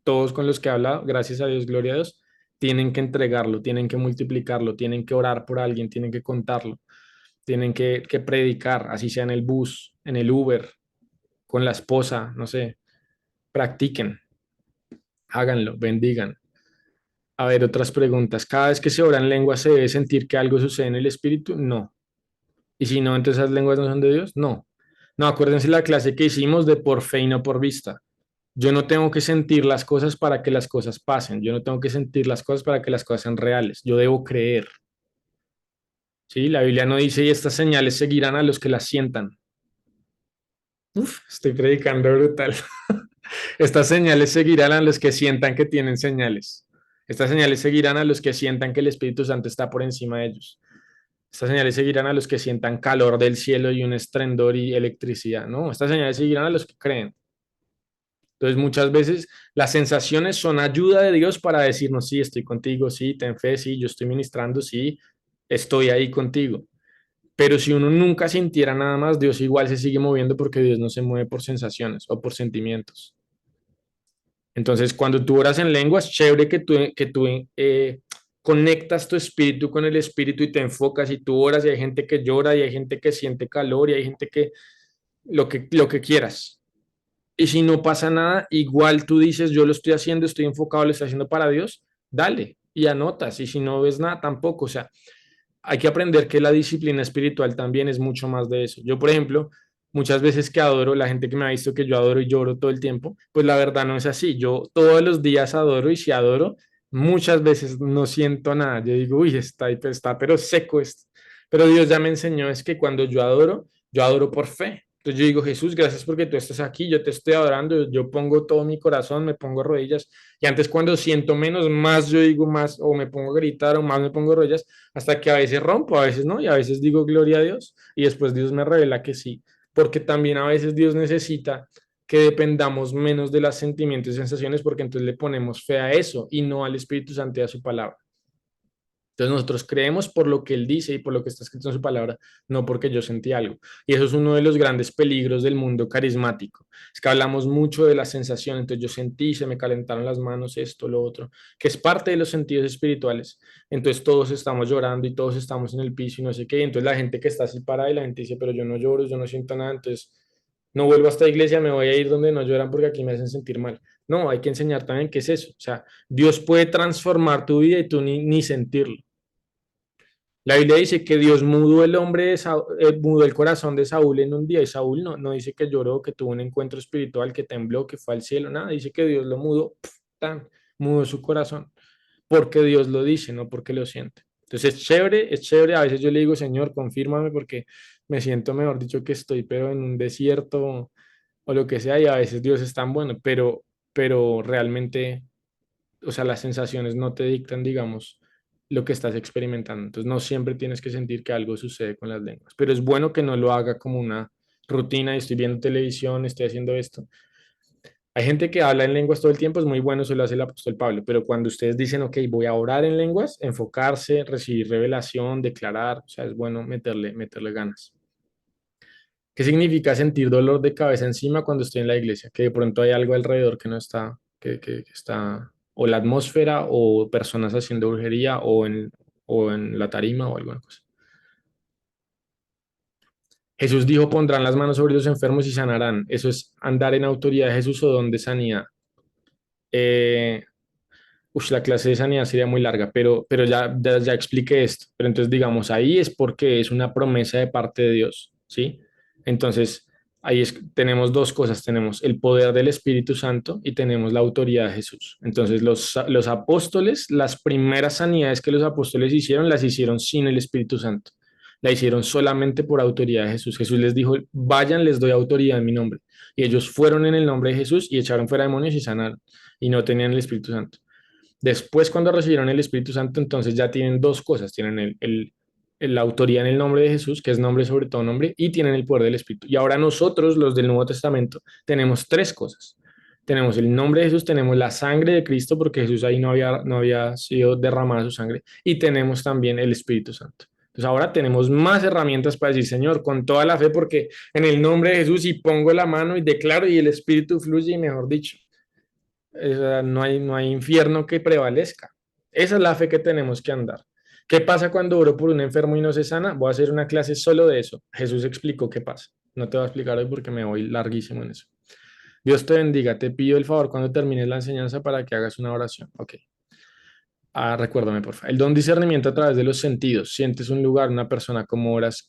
todos con los que he hablado, gracias a Dios, gloria a Dios, tienen que entregarlo, tienen que multiplicarlo, tienen que orar por alguien, tienen que contarlo, tienen que predicar, así sea en el bus, en el Uber, con la esposa, no sé, practiquen, háganlo, bendigan. A ver, otras preguntas. ¿Cada vez que se ora en lengua se debe sentir que algo sucede en el espíritu? No. ¿Y si no, entonces esas lenguas no son de Dios? No. No, acuérdense la clase que hicimos de por fe y no por vista. Yo no tengo que sentir las cosas para que las cosas pasen. Yo no tengo que sentir las cosas para que las cosas sean reales. Yo debo creer. ¿Sí? La Biblia no dice y estas señales seguirán a los que las sientan. Uf, estoy predicando brutal. Estas señales seguirán a los que sientan que tienen señales. Estas señales seguirán a los que sientan que el Espíritu Santo está por encima de ellos. Estas señales seguirán a los que sientan calor del cielo y un estrendor y electricidad. No, estas señales seguirán a los que creen. Entonces, muchas veces las sensaciones son ayuda de Dios para decirnos, sí, estoy contigo, sí, ten fe, sí, yo estoy ministrando, sí, estoy ahí contigo. Pero si uno nunca sintiera nada más, Dios igual se sigue moviendo porque Dios no se mueve por sensaciones o por sentimientos. Entonces, cuando tú oras en lenguas, chévere que tú conectas tu espíritu con el espíritu y te enfocas y tú oras y hay gente que llora y hay gente que siente calor y hay gente que lo que quieras. Y si no pasa nada, igual tú dices, yo lo estoy haciendo, estoy enfocado, lo estoy haciendo para Dios, dale y anotas. Y si no ves nada, tampoco. O sea, hay que aprender que la disciplina espiritual también es mucho más de eso. Yo, por ejemplo, muchas veces que adoro, la gente que me ha visto que yo adoro y lloro todo el tiempo, pues la verdad no es así. Yo todos los días adoro y si adoro, muchas veces no siento nada. Yo digo, uy, está pero seco esto. Pero Dios ya me enseñó es que cuando yo adoro por fe. Entonces yo digo, Jesús, gracias porque tú estás aquí, yo te estoy adorando, yo pongo todo mi corazón, me pongo rodillas. Y antes cuando siento menos, más yo digo más, o me pongo a gritar, o más me pongo rodillas hasta que a veces rompo, a veces no, y a veces digo gloria a Dios, y después Dios me revela que sí, porque también a veces Dios necesita que dependamos menos de los sentimientos y sensaciones, porque entonces le ponemos fe a eso y no al Espíritu Santo y a su palabra. Entonces nosotros creemos por lo que Él dice y por lo que está escrito en su palabra, no porque yo sentí algo. Y eso es uno de los grandes peligros del mundo carismático. Es que hablamos mucho de la sensación, entonces yo sentí, se me calentaron las manos, esto, lo otro, que es parte de los sentidos espirituales. Entonces todos estamos llorando y todos estamos en el piso y no sé qué. Y entonces la gente que está así parada y la gente dice, pero yo no lloro, yo no siento nada, entonces no vuelvo a esta iglesia, me voy a ir donde no lloran porque aquí me hacen sentir mal. No, hay que enseñar también qué es eso. O sea, Dios puede transformar tu vida y tú ni sentirlo. La Biblia dice que Dios mudó el hombre de mudó el corazón de Saúl en un día y Saúl no dice que lloró, que tuvo un encuentro espiritual, que tembló, que fue al cielo, nada, dice que Dios lo mudó, tan, mudó su corazón, porque Dios lo dice, no porque lo siente. Entonces es chévere, a veces yo le digo, Señor, confírmame porque me siento, mejor dicho, que estoy, pero en un desierto o lo que sea, y a veces Dios es tan bueno, pero realmente, o sea, las sensaciones no te dictan, digamos, lo que estás experimentando. Entonces, no siempre tienes que sentir que algo sucede con las lenguas, pero es bueno que no lo haga como una rutina y estoy viendo televisión, estoy haciendo esto. Hay gente que habla en lenguas todo el tiempo, es muy bueno, eso lo hace el apóstol Pablo, pero cuando ustedes dicen, ok, voy a orar en lenguas, enfocarse, recibir revelación, declarar, o sea, es bueno meterle ganas. ¿Qué significa sentir dolor de cabeza encima cuando estoy en la iglesia? Que de pronto hay algo alrededor que no está, que está, o la atmósfera, o personas haciendo brujería, o en la tarima, o alguna cosa. Jesús dijo, pondrán las manos sobre los enfermos y sanarán. Eso es andar en autoridad de Jesús o don de sanidad. Eh, la clase de sanidad sería muy larga, pero ya expliqué esto. Pero entonces, digamos, ahí es porque es una promesa de parte de Dios, ¿sí? Entonces, tenemos dos cosas. Tenemos el poder del Espíritu Santo y tenemos la autoridad de Jesús. Entonces, los apóstoles, las primeras sanidades que los apóstoles hicieron, las hicieron sin el Espíritu Santo. La hicieron solamente por autoridad de Jesús. Jesús les dijo, vayan, les doy autoridad en mi nombre. Y ellos fueron en el nombre de Jesús y echaron fuera demonios y sanaron. Y no tenían el Espíritu Santo. Después, cuando recibieron el Espíritu Santo, entonces ya tienen dos cosas. Tienen la autoridad en el nombre de Jesús, que es nombre sobre todo nombre, y tienen el poder del Espíritu. Y ahora nosotros, los del Nuevo Testamento, tenemos tres cosas. Tenemos el nombre de Jesús, tenemos la sangre de Cristo, porque Jesús ahí no había sido derramada su sangre, y tenemos también el Espíritu Santo. Entonces ahora tenemos más herramientas para decir, Señor, con toda la fe, porque en el nombre de Jesús y pongo la mano y declaro y el Espíritu fluye, y mejor dicho, no hay infierno que prevalezca. Esa es la fe que tenemos que andar. ¿Qué pasa cuando oro por un enfermo y no se sana? Voy a hacer una clase solo de eso. Jesús explicó qué pasa. No te voy a explicar hoy porque me voy larguísimo en eso. Dios te bendiga. Te pido el favor cuando termines la enseñanza para que hagas una oración. Ok. Recuérdame, por favor. El don discernimiento a través de los sentidos. Sientes un lugar, una persona, como oras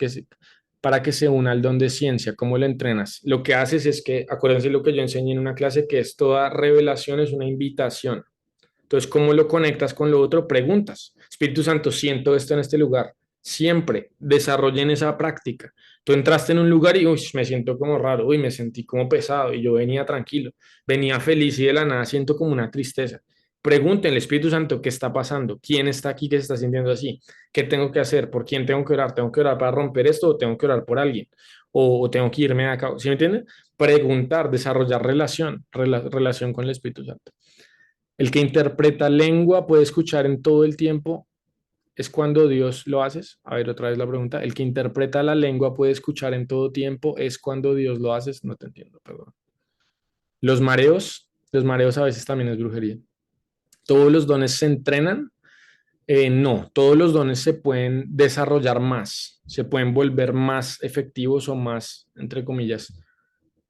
para que se una al don de ciencia. ¿Cómo lo entrenas? Lo que haces es que, acuérdense lo que yo enseñé en una clase, que es toda revelación es una invitación. Entonces, ¿cómo lo conectas con lo otro? Preguntas. Espíritu Santo, siento esto en este lugar. Siempre desarrollen esa práctica. Tú entraste en un lugar y me siento como raro, me sentí como pesado y yo venía tranquilo, venía feliz y de la nada siento como una tristeza. Pregúntenle, Espíritu Santo, ¿qué está pasando? ¿Quién está aquí que se está sintiendo así? ¿Qué tengo que hacer? ¿Por quién tengo que orar? ¿Tengo que orar para romper esto o tengo que orar por alguien? ¿O tengo que irme de acá? ¿Sí me entienden? Preguntar, desarrollar relación con el Espíritu Santo. El que interpreta lengua puede escuchar en todo el tiempo. ¿Es cuando Dios lo hace? A ver, otra vez la pregunta. El que interpreta la lengua puede escuchar en todo tiempo. ¿Es cuando Dios lo hace? No te entiendo, perdón. Los mareos a veces también es brujería. ¿Todos los dones se entrenan? No, todos los dones se pueden desarrollar más, se pueden volver más efectivos o más, entre comillas,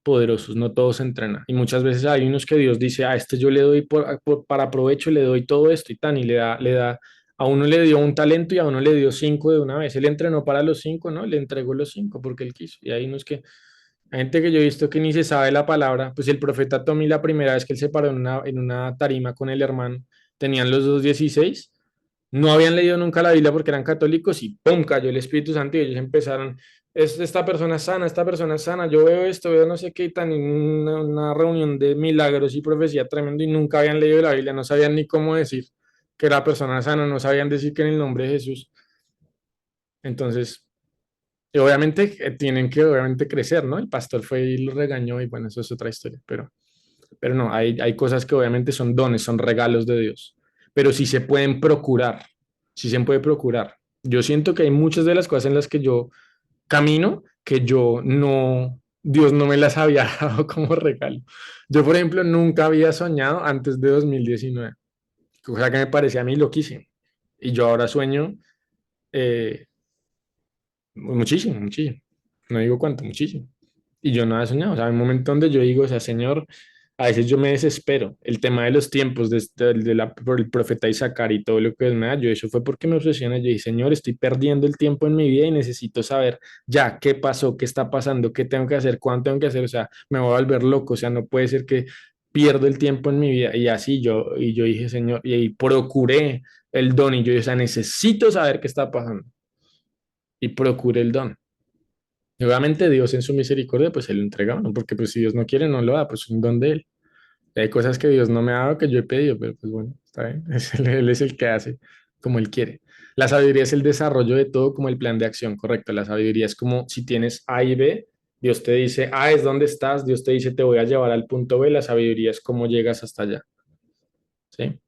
poderosos, no todos se entrenan. Y muchas veces hay unos que Dios dice, a este yo le doy para provecho, le doy todo esto y tan, y a uno le dio un talento y a uno le dio 5 de una vez. Él entrenó para los 5, ¿no? Le entregó los 5 porque él quiso. Y hay unos hay gente que yo he visto que ni se sabe la palabra. Pues el profeta Tommy, la primera vez que él se paró en una tarima con el hermano, tenían los dos 16, no habían leído nunca la Biblia porque eran católicos y ¡pum! Cayó el Espíritu Santo y ellos empezaron, esta persona es sana, esta persona es sana, yo veo esto, veo no sé qué y tan, una reunión de milagros y profecía tremendo y nunca habían leído la Biblia, no sabían ni cómo decir que era persona sana, no sabían decir que en el nombre de Jesús. Entonces, y obviamente tienen que obviamente crecer, ¿no? El pastor fue y lo regañó y bueno, eso es otra historia, pero no, hay cosas que obviamente son dones, son regalos de Dios, pero sí se pueden procurar. sí se puede procurar. Yo siento que hay muchas de las cosas en las que yo camino que yo no, Dios no me las había dado como regalo. Yo, por ejemplo, nunca había soñado antes de 2019, cosa que me parecía a mí loquísimo. Y yo ahora sueño eh, muchísimo, muchísimo. No digo cuánto, muchísimo. Y yo no había soñado. O sea, hay un momento donde yo digo, o sea, Señor, a veces yo me desespero. El tema de los tiempos, por el profeta Isaac y todo lo que él me da, yo eso fue porque me obsesioné. Yo dije, Señor, estoy perdiendo el tiempo en mi vida y necesito saber ya qué pasó, qué está pasando, qué tengo que hacer, cuánto tengo que hacer. O sea, me voy a volver loco. O sea, no puede ser que pierdo el tiempo en mi vida. Y así yo dije, Señor, y ahí procuré el don y yo, o sea, necesito saber qué está pasando. Y procuré el don. Y obviamente Dios en su misericordia, pues Él lo entregaba, ¿no? Porque pues si Dios no quiere, no lo da, pues es un don de Él. Hay cosas que Dios no me ha dado que yo he pedido, pero pues bueno, está bien. Él es el que hace como Él quiere. La sabiduría es el desarrollo de todo como el plan de acción, correcto. La sabiduría es como si tienes A y B, Dios te dice, A es donde estás, Dios te dice, te voy a llevar al punto B, la sabiduría es cómo llegas hasta allá, ¿sí?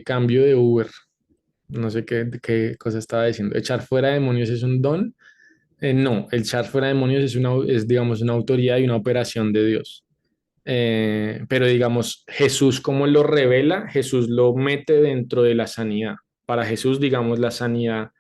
Cambio de Uber, no sé qué cosa estaba diciendo. Echar fuera demonios es un don. No, el echar fuera demonios es, digamos, una autoridad y una operación de Dios. Pero digamos, Jesús, ¿cómo lo revela? Jesús lo mete dentro de la sanidad. Para Jesús, digamos, la sanidad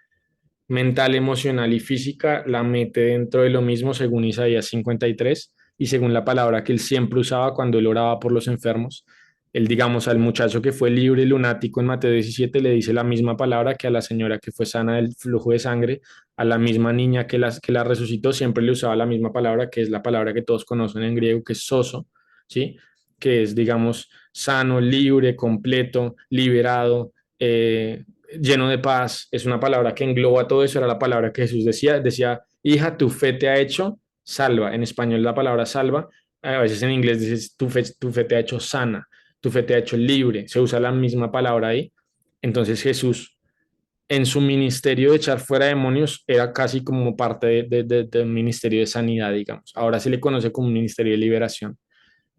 mental, emocional y física la mete dentro de lo mismo según Isaías 53 y según la palabra que él siempre usaba cuando él oraba por los enfermos. Él, digamos, al muchacho que fue libre lunático en Mateo 17 le dice la misma palabra que a la señora que fue sana del flujo de sangre, a la misma niña que la resucitó, siempre le usaba la misma palabra, que es la palabra que todos conocen en griego, que es soso, ¿sí? Que es, digamos, sano, libre, completo, liberado, lleno de paz, es una palabra que engloba todo eso, era la palabra que Jesús decía, hija, tu fe te ha hecho salva, en español la palabra salva, a veces en inglés dices, tu fe te ha hecho sana, tu fe te ha hecho libre, se usa la misma palabra ahí, entonces Jesús en su ministerio de echar fuera demonios era casi como parte del ministerio de sanidad, digamos, ahora se le conoce como un ministerio de liberación,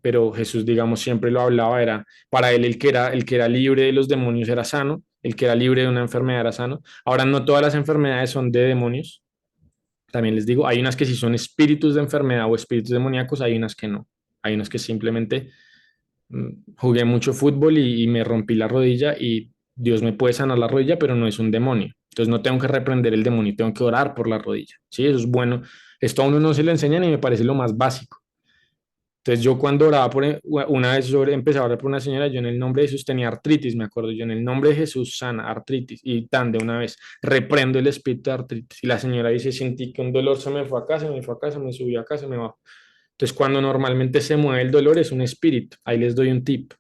pero Jesús, digamos, siempre lo hablaba, era para él el que era libre de los demonios era sano, el que era libre de una enfermedad era sano. Ahora, no todas las enfermedades son de demonios, también les digo, hay unas que sí son espíritus de enfermedad o espíritus demoníacos, hay unas que no, hay unas que simplemente jugué mucho fútbol y me rompí la rodilla y Dios me puede sanar la rodilla, pero no es un demonio. Entonces no tengo que reprender el demonio, tengo que orar por la rodilla. Sí, eso es bueno. Esto a uno no se le enseñan y me parece lo más básico. Entonces yo cuando oraba una vez empecé a orar por una señora, yo en el nombre de Jesús tenía artritis, me acuerdo, yo en el nombre de Jesús sana artritis y tan de una vez reprendo el espíritu de artritis y la señora dice, sentí que un dolor se me fue acá, se me fue acá, se me subió acá, se me bajó. Entonces cuando normalmente se mueve el dolor es un espíritu, ahí les doy un tip.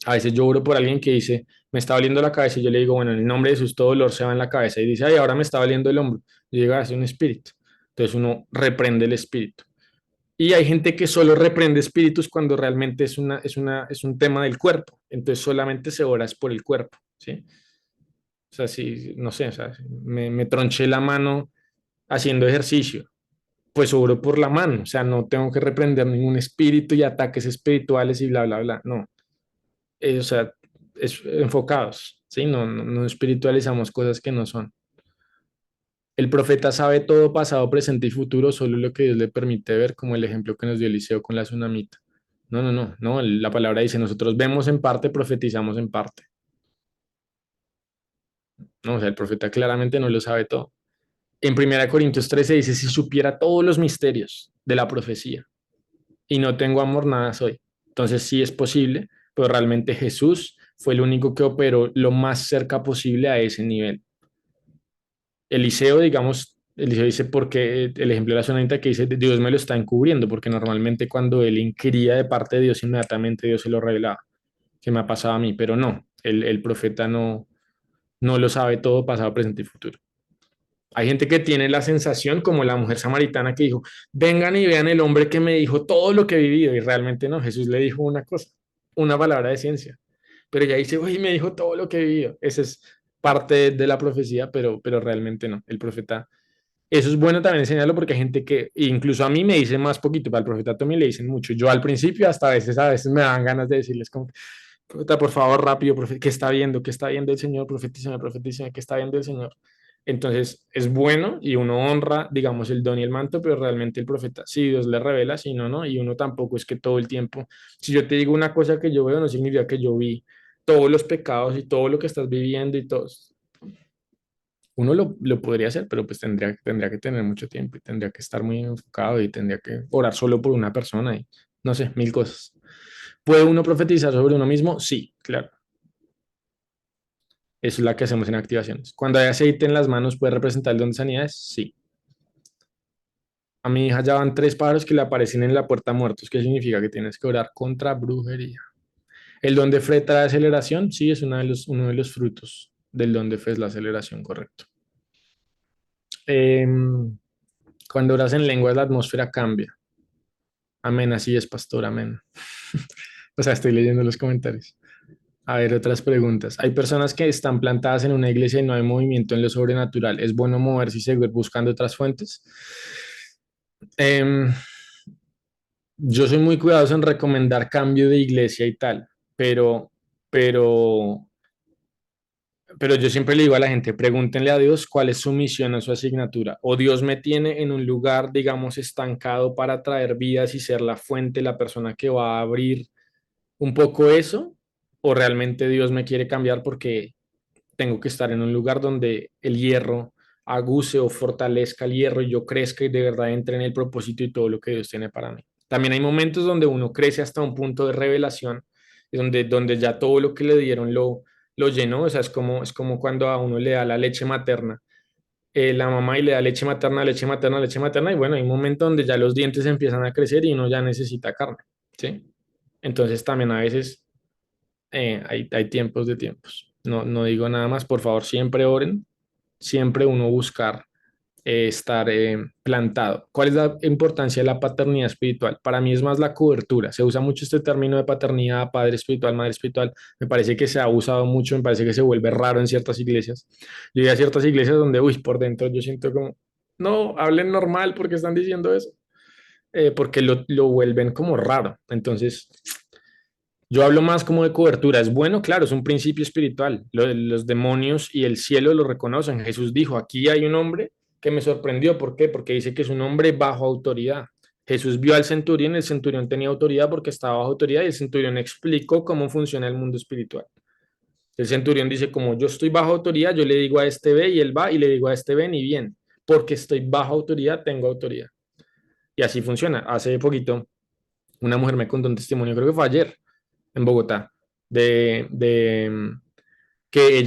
A veces yo oro por alguien que dice, me está doliendo la cabeza y yo le digo, bueno, en el nombre de Jesús todo dolor se va en la cabeza y dice, ay, ahora me está doliendo el hombro. Yo digo, es un espíritu. Entonces uno reprende el espíritu. Y hay gente que solo reprende espíritus cuando realmente es un tema del cuerpo. Entonces solamente se ora es por el cuerpo, ¿sí? O sea, si, no sé, o sea, si me tronché la mano haciendo ejercicio, pues oro por la mano. O sea, no tengo que reprender ningún espíritu y ataques espirituales y bla, bla, bla. No. O sea, es enfocados, ¿sí? No espiritualizamos cosas que no son. El profeta sabe todo pasado, presente y futuro, solo lo que Dios le permite ver, como el ejemplo que nos dio Eliseo con la tsunamita. No. La palabra dice, nosotros vemos en parte, profetizamos en parte. No, o sea, el profeta claramente no lo sabe todo. En 1 Corintios 13 dice, si supiera todos los misterios de la profecía y no tengo amor, nada soy. Entonces sí es posible, pero realmente Jesús fue el único que operó lo más cerca posible a ese nivel. Eliseo, digamos, Eliseo dice porque el ejemplo de la sonadita que dice Dios me lo está encubriendo, porque normalmente cuando él inquiría de parte de Dios, inmediatamente Dios se lo revelaba, que me ha pasado a mí, pero no, el profeta no lo sabe todo, pasado, presente y futuro. Hay gente que tiene la sensación, como la mujer samaritana que dijo, vengan y vean el hombre que me dijo todo lo que he vivido, y realmente no, Jesús le dijo una cosa, una palabra de ciencia, pero ella dice, uy, me dijo todo lo que he vivido. Esa es parte de la profecía, pero realmente no. El profeta, eso es bueno también enseñarlo porque hay gente que, incluso a mí me dice más poquito, para el profeta también le dicen mucho. Yo al principio hasta a veces me dan ganas de decirles como, Profeta, por favor, rápido, ¿qué está viendo? ¿Qué está viendo el Señor? Profetízame, profetízame, ¿qué está viendo el Señor? Entonces, es bueno y uno honra, digamos, el don y el manto, pero realmente el profeta, si Dios le revela, si no, no, y uno tampoco es que todo el tiempo, si yo te digo una cosa que yo veo, no significa que yo vi todos los pecados y todo lo que estás viviendo y todos. Uno lo podría hacer, pero pues tendría que tener mucho tiempo y tendría que estar muy enfocado y tendría que orar solo por una persona y no sé, mil cosas. ¿Puede uno profetizar sobre uno mismo? Sí, claro. Eso es la que hacemos en activaciones. Cuando hay aceite en las manos, ¿puede representar el don de sanidades? Sí. A mi hija ya van 3 pájaros que le aparecen en la puerta muertos. ¿Qué significa? Que tienes que orar contra brujería. El don de fe trae aceleración. Sí, es uno de los frutos del don de fe, es la aceleración, correcto. Cuando oras en lenguas, la atmósfera cambia. Amén, así es, pastor, amén. O sea, estoy leyendo los comentarios. A ver, otras preguntas. Hay personas que están plantadas en una iglesia y no hay movimiento en lo sobrenatural. ¿Es bueno moverse y seguir buscando otras fuentes? Em, yo soy muy cuidadoso en recomendar cambio de iglesia y tal, pero, pero, pero yo siempre le digo a la gente, pregúntenle a Dios cuál es su misión o su asignatura. O Dios me tiene en un lugar, digamos, estancado para traer vidas y ser la fuente, la persona que va a abrir un poco eso, o realmente Dios me quiere cambiar porque tengo que estar en un lugar donde el hierro aguce o fortalezca el hierro y yo crezca y de verdad entre en el propósito y todo lo que Dios tiene para mí. También hay momentos donde uno crece hasta un punto de revelación, donde ya todo lo que le dieron lo llenó. O sea, es como cuando a uno le da la leche materna, la mamá y le da leche materna, leche materna, leche materna, y bueno, hay un momento donde ya los dientes empiezan a crecer y uno ya necesita carne, ¿sí? Entonces también a veces hay tiempos de tiempos. No, no digo nada más, por favor, siempre oren, siempre uno buscar estar plantado. ¿Cuál es la importancia de la paternidad espiritual? Para mí es más la cobertura. Se usa mucho este término de paternidad, padre espiritual, madre espiritual. Me parece que se ha usado mucho, me parece que se vuelve raro en ciertas iglesias. Yo voy a ciertas iglesias donde, uy, por dentro yo siento como, no, hablen normal porque están diciendo eso. Porque lo vuelven como raro. Entonces, yo hablo más como de cobertura. Es bueno, claro, es un principio espiritual. Los demonios y el cielo lo reconocen. Jesús dijo, aquí hay un hombre que me sorprendió. ¿Por qué? Porque dice que es un hombre bajo autoridad. Jesús vio al centurión, el centurión tenía autoridad porque estaba bajo autoridad y el centurión explicó cómo funciona el mundo espiritual. El centurión dice, como yo estoy bajo autoridad, yo le digo a este ve y él va y le digo a este ven y bien. Porque estoy bajo autoridad, tengo autoridad. Y así funciona. Hace poquito una mujer me contó un testimonio, creo que fue ayer, en Bogotá, de que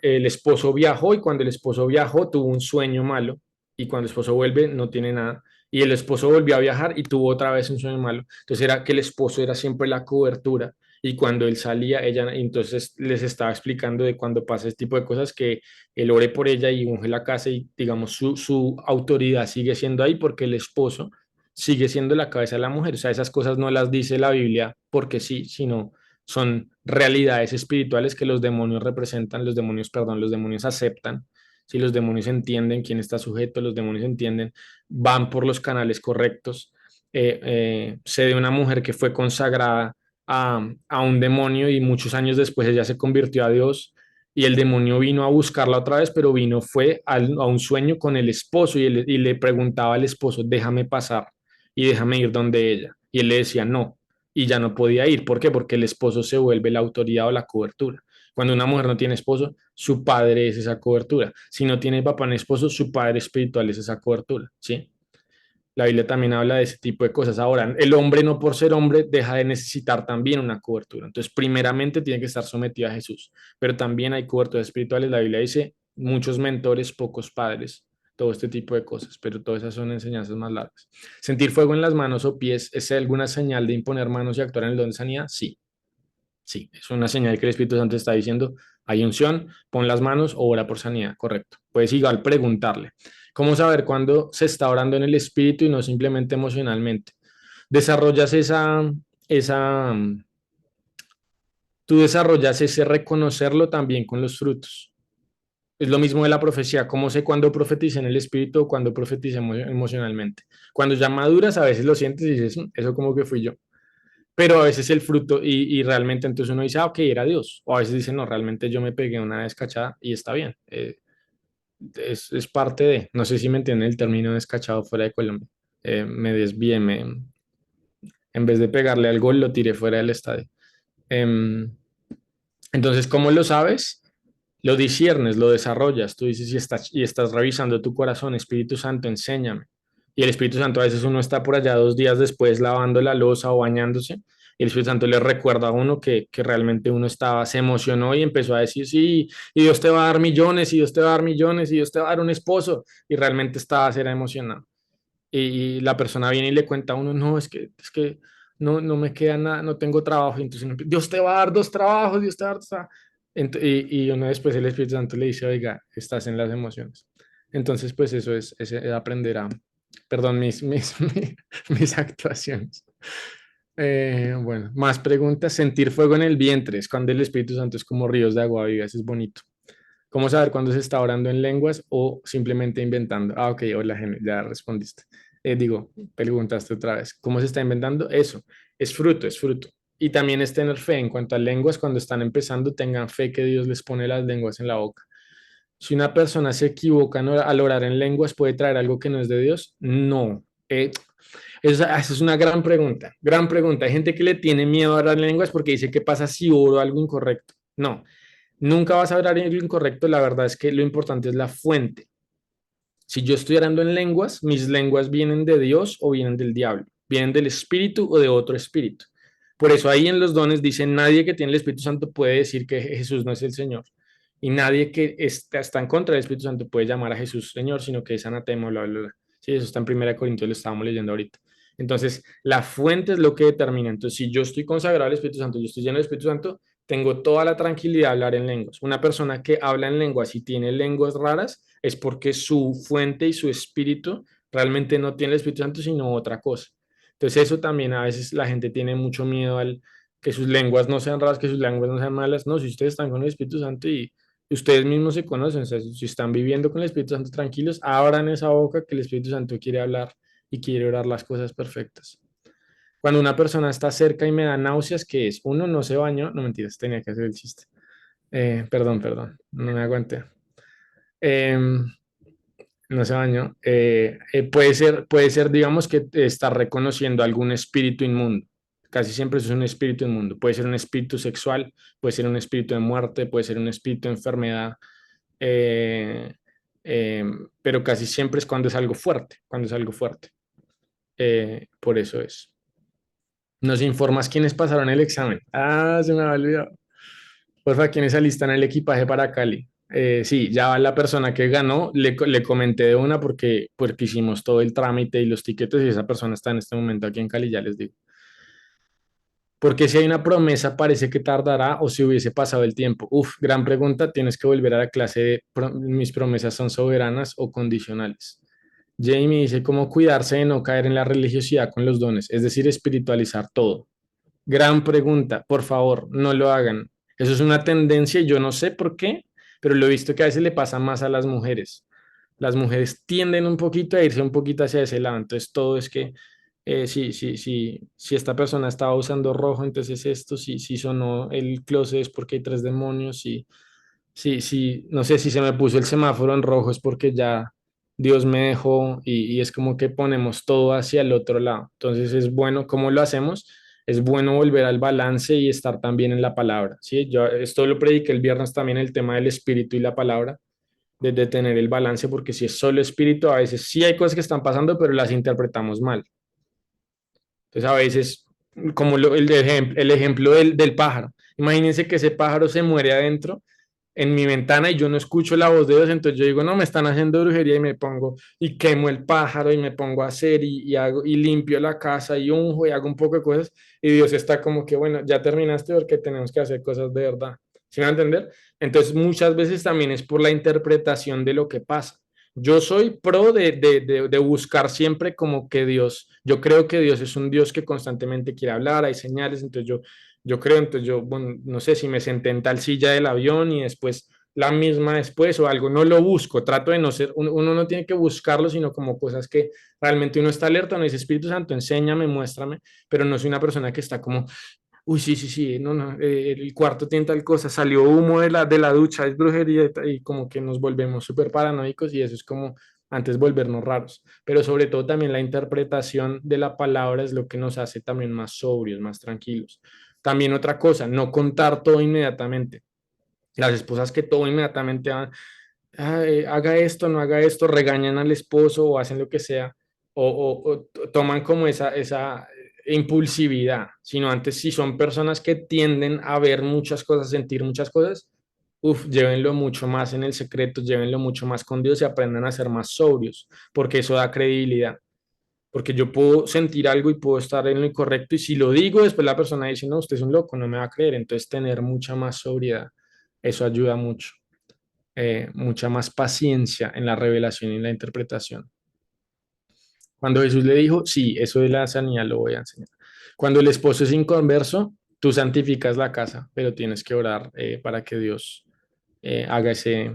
el esposo viajó y cuando el esposo viajó tuvo un sueño malo y cuando el esposo vuelve no tiene nada. Y el esposo volvió a viajar y tuvo otra vez un sueño malo. Entonces era que el esposo era siempre la cobertura y cuando él salía, ella entonces les estaba explicando de cuando pasa este tipo de cosas que él ore por ella y unge la casa y digamos su autoridad sigue siendo ahí porque el esposo sigue siendo la cabeza de la mujer. O sea, esas cosas no las dice la Biblia porque sí, sino son realidades espirituales que los demonios representan, los demonios, perdón, los demonios aceptan. Si los demonios entienden quién está sujeto, los demonios entienden, van por los canales correctos. Sé de una mujer que fue consagrada a un demonio y muchos años después ella se convirtió a Dios y el demonio vino a buscarla otra vez, pero a un sueño con el esposo y le preguntaba al esposo, déjame pasar y déjame ir donde ella. Y él le decía, no, y ya no podía ir. ¿Por qué? Porque el esposo se vuelve la autoridad o la cobertura. Cuando una mujer no tiene esposo, su padre es esa cobertura. Si no tiene papá ni esposo, su padre espiritual es esa cobertura, ¿sí? La Biblia también habla de ese tipo de cosas. Ahora, el hombre no por ser hombre deja de necesitar también una cobertura. Entonces, primeramente tiene que estar sometido a Jesús, pero también hay coberturas espirituales. La Biblia dice muchos mentores, pocos padres, todo este tipo de cosas, pero todas esas son enseñanzas más largas. Sentir fuego en las manos o pies, ¿es alguna señal de imponer manos y actuar en el don de sanidad? Sí, sí, es una señal que el Espíritu Santo está diciendo, hay unción, pon las manos o ora por sanidad, correcto. Puedes igual preguntarle. ¿Cómo saber cuándo se está orando en el Espíritu y no simplemente emocionalmente? Desarrollas esa, tú desarrollas ese reconocerlo también con los frutos. Es lo mismo de la profecía, cómo sé cuándo profetice en el Espíritu o cuándo profetice emocionalmente. Cuando ya maduras, a veces lo sientes y dices, eso como que fui yo". pero a veces el fruto, y realmente entonces uno dice, ah, ok, era Dios, o a veces dice, no, realmente yo me pegué una descachada y está bien. Es parte de, no sé si me entienden el término descachado fuera de Colombia. Me desvié, en vez de pegarle al gol, lo tiré fuera del estadio. Em, entonces, ¿cómo lo sabes? Lo disiernes, lo desarrollas. Tú dices y estás revisando tu corazón, Espíritu Santo, enséñame. Y el Espíritu Santo, a veces uno está por allá 2 días después lavando la loza o bañándose, y el Espíritu Santo le recuerda a uno que realmente uno estaba, se emocionó y empezó a decir, sí, y Dios te va a dar millones, y Dios te va a dar millones, y Dios te va a dar un esposo, y realmente estaba, era emocionado. Y la persona viene y le cuenta a uno, no, es que no me queda nada, no tengo trabajo. Y entonces Dios te va a dar 2 trabajos, Dios te va a dar 2 trabajos. Y uno después el Espíritu Santo le dice, oiga, estás en las emociones. Entonces, pues eso es aprender a, perdón, mis actuaciones. Bueno, más preguntas. Sentir fuego en el vientre es cuando el Espíritu Santo es como ríos de agua viva, eso es bonito. ¿Cómo saber cuándo se está orando en lenguas o simplemente inventando? Ah, ok, hola, ya respondiste. Preguntaste otra vez. ¿Cómo se está inventando? Eso, es fruto, es fruto. Y también es tener fe en cuanto a lenguas, cuando están empezando, tengan fe que Dios les pone las lenguas en la boca. Si una persona se equivoca al orar en lenguas, ¿puede traer algo que no es de Dios? No. Esa es una gran pregunta, gran pregunta. Hay gente que le tiene miedo a orar en lenguas porque dice, ¿qué pasa si oro algo incorrecto? No, nunca vas a orar en lo incorrecto. La verdad es que lo importante es la fuente. Si yo estoy orando en lenguas, mis lenguas vienen de Dios o vienen del diablo, vienen del espíritu o de otro espíritu. Por eso ahí en los dones dicen, nadie que tiene el Espíritu Santo puede decir que Jesús no es el Señor. Y nadie que está en contra del Espíritu Santo puede llamar a Jesús Señor, sino que es anatema, bla, bla, bla. Sí, eso está en 1 Corintios, lo estábamos leyendo ahorita. Entonces, la fuente es lo que determina. Entonces, si yo estoy consagrado al Espíritu Santo, yo estoy lleno del Espíritu Santo, tengo toda la tranquilidad de hablar en lenguas. Una persona que habla en lenguas y tiene lenguas raras es porque su fuente y su espíritu realmente no tiene el Espíritu Santo, sino otra cosa. Entonces eso también a veces la gente tiene mucho miedo al que sus lenguas no sean raras, que sus lenguas no sean malas. No, si ustedes están con el Espíritu Santo y ustedes mismos se conocen, o sea, si están viviendo con el Espíritu Santo tranquilos, abran esa boca que el Espíritu Santo quiere hablar y quiere orar las cosas perfectas. Cuando una persona está cerca y me da náuseas, ¿qué es? Uno, no se bañó, no mentiras, tenía que hacer el chiste. Perdón, no me aguanté. Em, no se bañó. Puede ser, digamos, que está reconociendo algún espíritu inmundo. Casi siempre eso es un espíritu inmundo. Puede ser un espíritu sexual, puede ser un espíritu de muerte, puede ser un espíritu de enfermedad, eh, eh, pero casi siempre es cuando es algo fuerte, cuando es algo fuerte. Por eso es. Nos informas quiénes pasaron el examen. Ah, se me había olvidado. Porfa, ¿quiénes alistan el equipaje para Cali? Sí, ya la persona que ganó, le comenté de una porque hicimos todo el trámite y los tiquetes y esa persona está en este momento aquí en Cali, ya les digo. Porque si hay una promesa, parece que tardará o si hubiese pasado el tiempo. Uf, gran pregunta, tienes que volver a la clase de mis promesas son soberanas o condicionales. Jamie dice, ¿cómo cuidarse de no caer en la religiosidad con los dones? Es decir, espiritualizar todo. Gran pregunta, por favor, no lo hagan. Eso es una tendencia y yo no sé por qué, pero lo he visto que a veces le pasa más a las mujeres. Las mujeres tienden un poquito a irse un poquito hacia ese lado, entonces todo es que si esta persona estaba usando rojo, entonces esto, si sonó el closet es porque hay 3 demonios, no sé si se me puso el semáforo en rojo es porque ya Dios me dejó y es como que ponemos todo hacia el otro lado. Entonces es bueno, ¿cómo lo hacemos? Es bueno volver al balance y estar también en la palabra, ¿sí? Yo esto lo prediqué el viernes también, el tema del espíritu y la palabra, de tener el balance, porque si es solo espíritu, a veces sí hay cosas que están pasando, pero las interpretamos mal. Entonces, a veces, como el ejemplo del pájaro. Imagínense que ese pájaro se muere adentro en mi ventana y yo no escucho la voz de Dios, entonces yo digo, no, me están haciendo brujería y me pongo y quemo el pájaro y me pongo a hacer y hago y limpio la casa y unjo y hago un poco de cosas y Dios está como que, bueno, ya terminaste porque tenemos que hacer cosas de verdad. ¿Sí me va a entender? Entonces, muchas veces también es por la interpretación de lo que pasa. Yo soy pro de buscar siempre como que Dios, yo creo que Dios es un Dios que constantemente quiere hablar, hay señales, entonces yo creo, entonces yo, bueno, no sé si me senté en tal silla del avión y después la misma después o algo, no lo busco, trato de no ser, uno no tiene que buscarlo, sino como cosas que realmente uno está alerta, no dice Espíritu Santo, enséñame, muéstrame, pero no soy una persona que está como, uy, sí, sí, sí, no, no, el cuarto tiene tal cosa, salió humo de la ducha, es brujería y como que nos volvemos súper paranoicos y eso es como antes volvernos raros, pero sobre todo también la interpretación de la palabra es lo que nos hace también más sobrios, más tranquilos. También otra cosa, no contar todo inmediatamente. Las esposas que todo inmediatamente haga esto, no haga esto, regañan al esposo o hacen lo que sea, o toman como esa impulsividad, sino antes si son personas que tienden a ver muchas cosas, sentir muchas cosas, llévenlo mucho más en el secreto, llévenlo mucho más con Dios y aprendan a ser más sobrios, porque eso da credibilidad. Porque yo puedo sentir algo y puedo estar en lo incorrecto y si lo digo, después la persona dice, no, usted es un loco, no me va a creer. Entonces, tener mucha más sobriedad, eso ayuda mucho. Mucha más paciencia en la revelación y en la interpretación. Cuando Jesús le dijo, sí, eso de la sanidad lo voy a enseñar. Cuando el esposo es inconverso, tú santificas la casa, pero tienes que orar para que Dios haga ese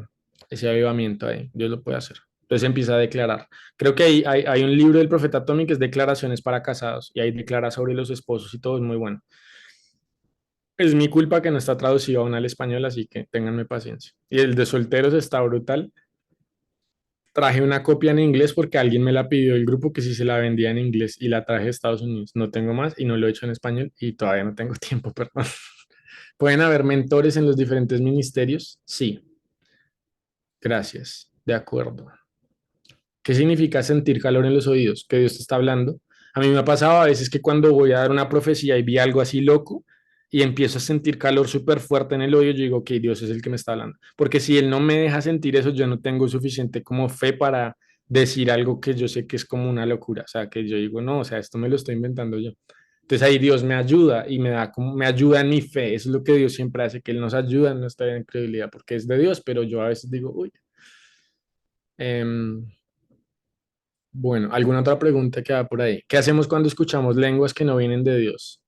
avivamiento ahí. Dios lo puede hacer. Entonces empieza a declarar. Creo que hay un libro del profeta Tommy que es Declaraciones para Casados y ahí declara sobre los esposos y todo es muy bueno. Es mi culpa que no está traducido aún al español, así que ténganme paciencia. Y el de solteros está brutal. Traje una copia en inglés porque alguien me la pidió el grupo que sí se la vendía en inglés y la traje de Estados Unidos. No tengo más y no lo he hecho en español y todavía no tengo tiempo, perdón. ¿Pueden haber mentores en los diferentes ministerios? Sí, gracias. De acuerdo. ¿Qué significa sentir calor en los oídos? Que Dios te está hablando. A mí me ha pasado a veces que cuando voy a dar una profecía y vi algo así loco y empiezo a sentir calor súper fuerte en el oído, yo digo, que Dios es el que me está hablando. Porque si Él no me deja sentir eso, yo no tengo suficiente como fe para decir algo que yo sé que es como una locura. O sea, que yo digo, no, o sea, esto me lo estoy inventando yo. Entonces ahí Dios me ayuda y me da como, me ayuda en mi fe. Eso es lo que Dios siempre hace, que Él nos ayuda en nuestra incredulidad, porque es de Dios, pero yo a veces digo, uy. em, bueno, ¿alguna otra pregunta que va por ahí? ¿Qué hacemos cuando escuchamos lenguas que no vienen de Dios?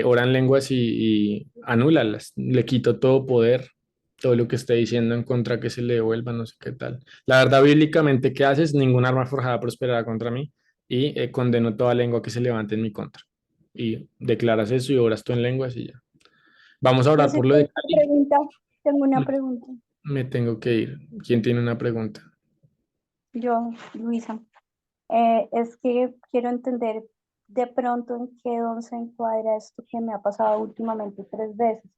Oran lenguas y anúlalas. Le quito todo poder, todo lo que esté diciendo en contra que se le devuelva, no sé qué tal. La verdad, bíblicamente, ¿qué haces? Ningún arma forjada prosperará contra mí y condeno toda lengua que se levante en mi contra. Y declaras eso y oras tú en lenguas y ya. Vamos a Yo orar sí por lo de tengo una Cali. pregunta, tengo una Me, pregunta. me tengo que ir. ¿Quién tiene una pregunta? Yo, Luisa, es que quiero entender de pronto en qué don se encuadra esto que me ha pasado últimamente 3 veces.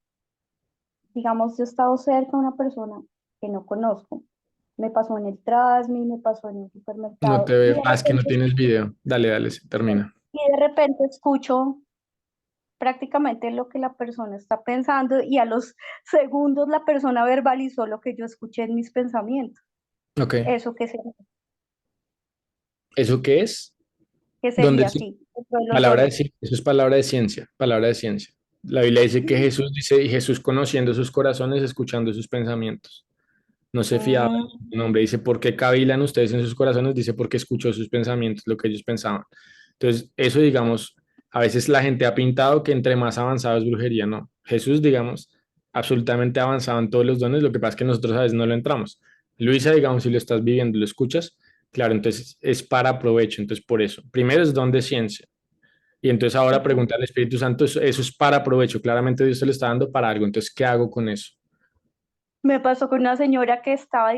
Digamos, yo he estado cerca de una persona que no conozco. Me pasó en el Trasmi, me pasó en el No supermercado te veo. Ah, es que no tienes video. Dale, dale, termina. y de repente escucho prácticamente lo que la persona está pensando y a los segundos la persona verbalizó lo que yo escuché en mis pensamientos. Ok. ¿Eso qué sería? ¿Eso qué es? ¿Qué ¿Dónde sería así? Dentro de los palabra de, dones. eso es palabra de ciencia, palabra de ciencia. La Biblia dice que Jesús dice, y Jesús conociendo sus corazones, escuchando sus pensamientos. No se fiaba Mm, de su nombre. Dice, ¿por qué cavilan ustedes en sus corazones? Dice, porque escuchó sus pensamientos, lo que ellos pensaban. Entonces, eso, digamos, a veces la gente ha pintado que entre más avanzado es brujería. No. Jesús, digamos, absolutamente avanzado en todos los dones. Lo que pasa es que nosotros a veces no lo entramos. Luisa, digamos, si lo estás viviendo, lo escuchas, claro, entonces es para provecho. Entonces, por eso. Primero es don de ciencia. Y entonces ahora ok. pregunta al Espíritu Santo, eso es para provecho, claramente Dios se lo está dando para algo, entonces, ¿qué hago con eso? Me pasó con una señora que estaba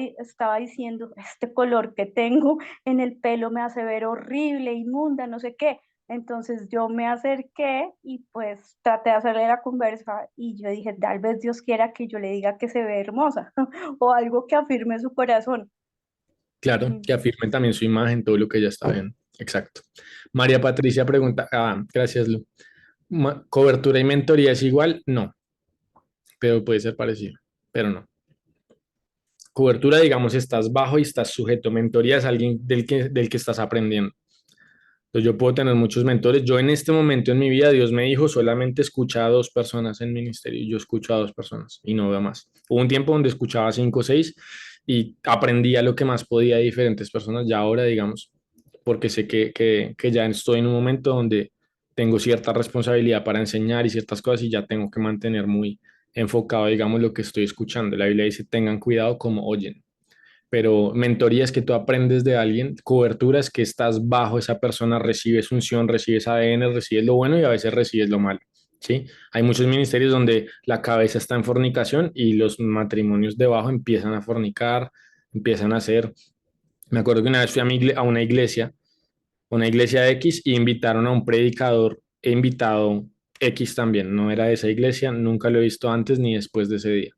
diciendo, este color que tengo en el pelo me hace ver horrible, inmunda, no sé qué. Entonces yo me acerqué y pues traté de hacerle la conversa y yo dije, tal vez Dios quiera que yo le diga que se ve hermosa o algo que afirme su corazón. Claro, Ujú. que afirmen también su imagen, todo lo que ya está bien. Exacto. María Patricia pregunta, gracias Lu. ¿Cobertura y mentoría es igual? No, pero puede ser parecido, pero no. Cobertura, digamos, estás bajo y estás sujeto. Mentoría es alguien del que estás aprendiendo. Entonces yo puedo tener muchos mentores. Yo en este momento en mi vida, Dios me dijo, solamente escucha a 2 personas en ministerio. Y yo escucho a 2 personas y no veo más. Hubo un tiempo donde escuchaba 5 o 6 y aprendía lo que más podía de diferentes personas. Ya ahora, digamos, porque sé que ya estoy en un momento donde tengo cierta responsabilidad para enseñar y ciertas cosas y ya tengo que mantener muy enfocado, digamos, lo que estoy escuchando. La Biblia dice, tengan cuidado como oyen. Pero mentoría es que tú aprendes de alguien, cobertura es que estás bajo esa persona, recibes unción, recibes ADN, recibes lo bueno y a veces recibes lo malo, ¿sí? Hay muchos ministerios donde la cabeza está en fornicación y los matrimonios debajo empiezan a fornicar, empiezan a hacer. Me acuerdo que una vez fui a, a una iglesia X, y invitaron a un predicador, he invitado X también, no era de esa iglesia, nunca lo he visto antes ni después de ese día.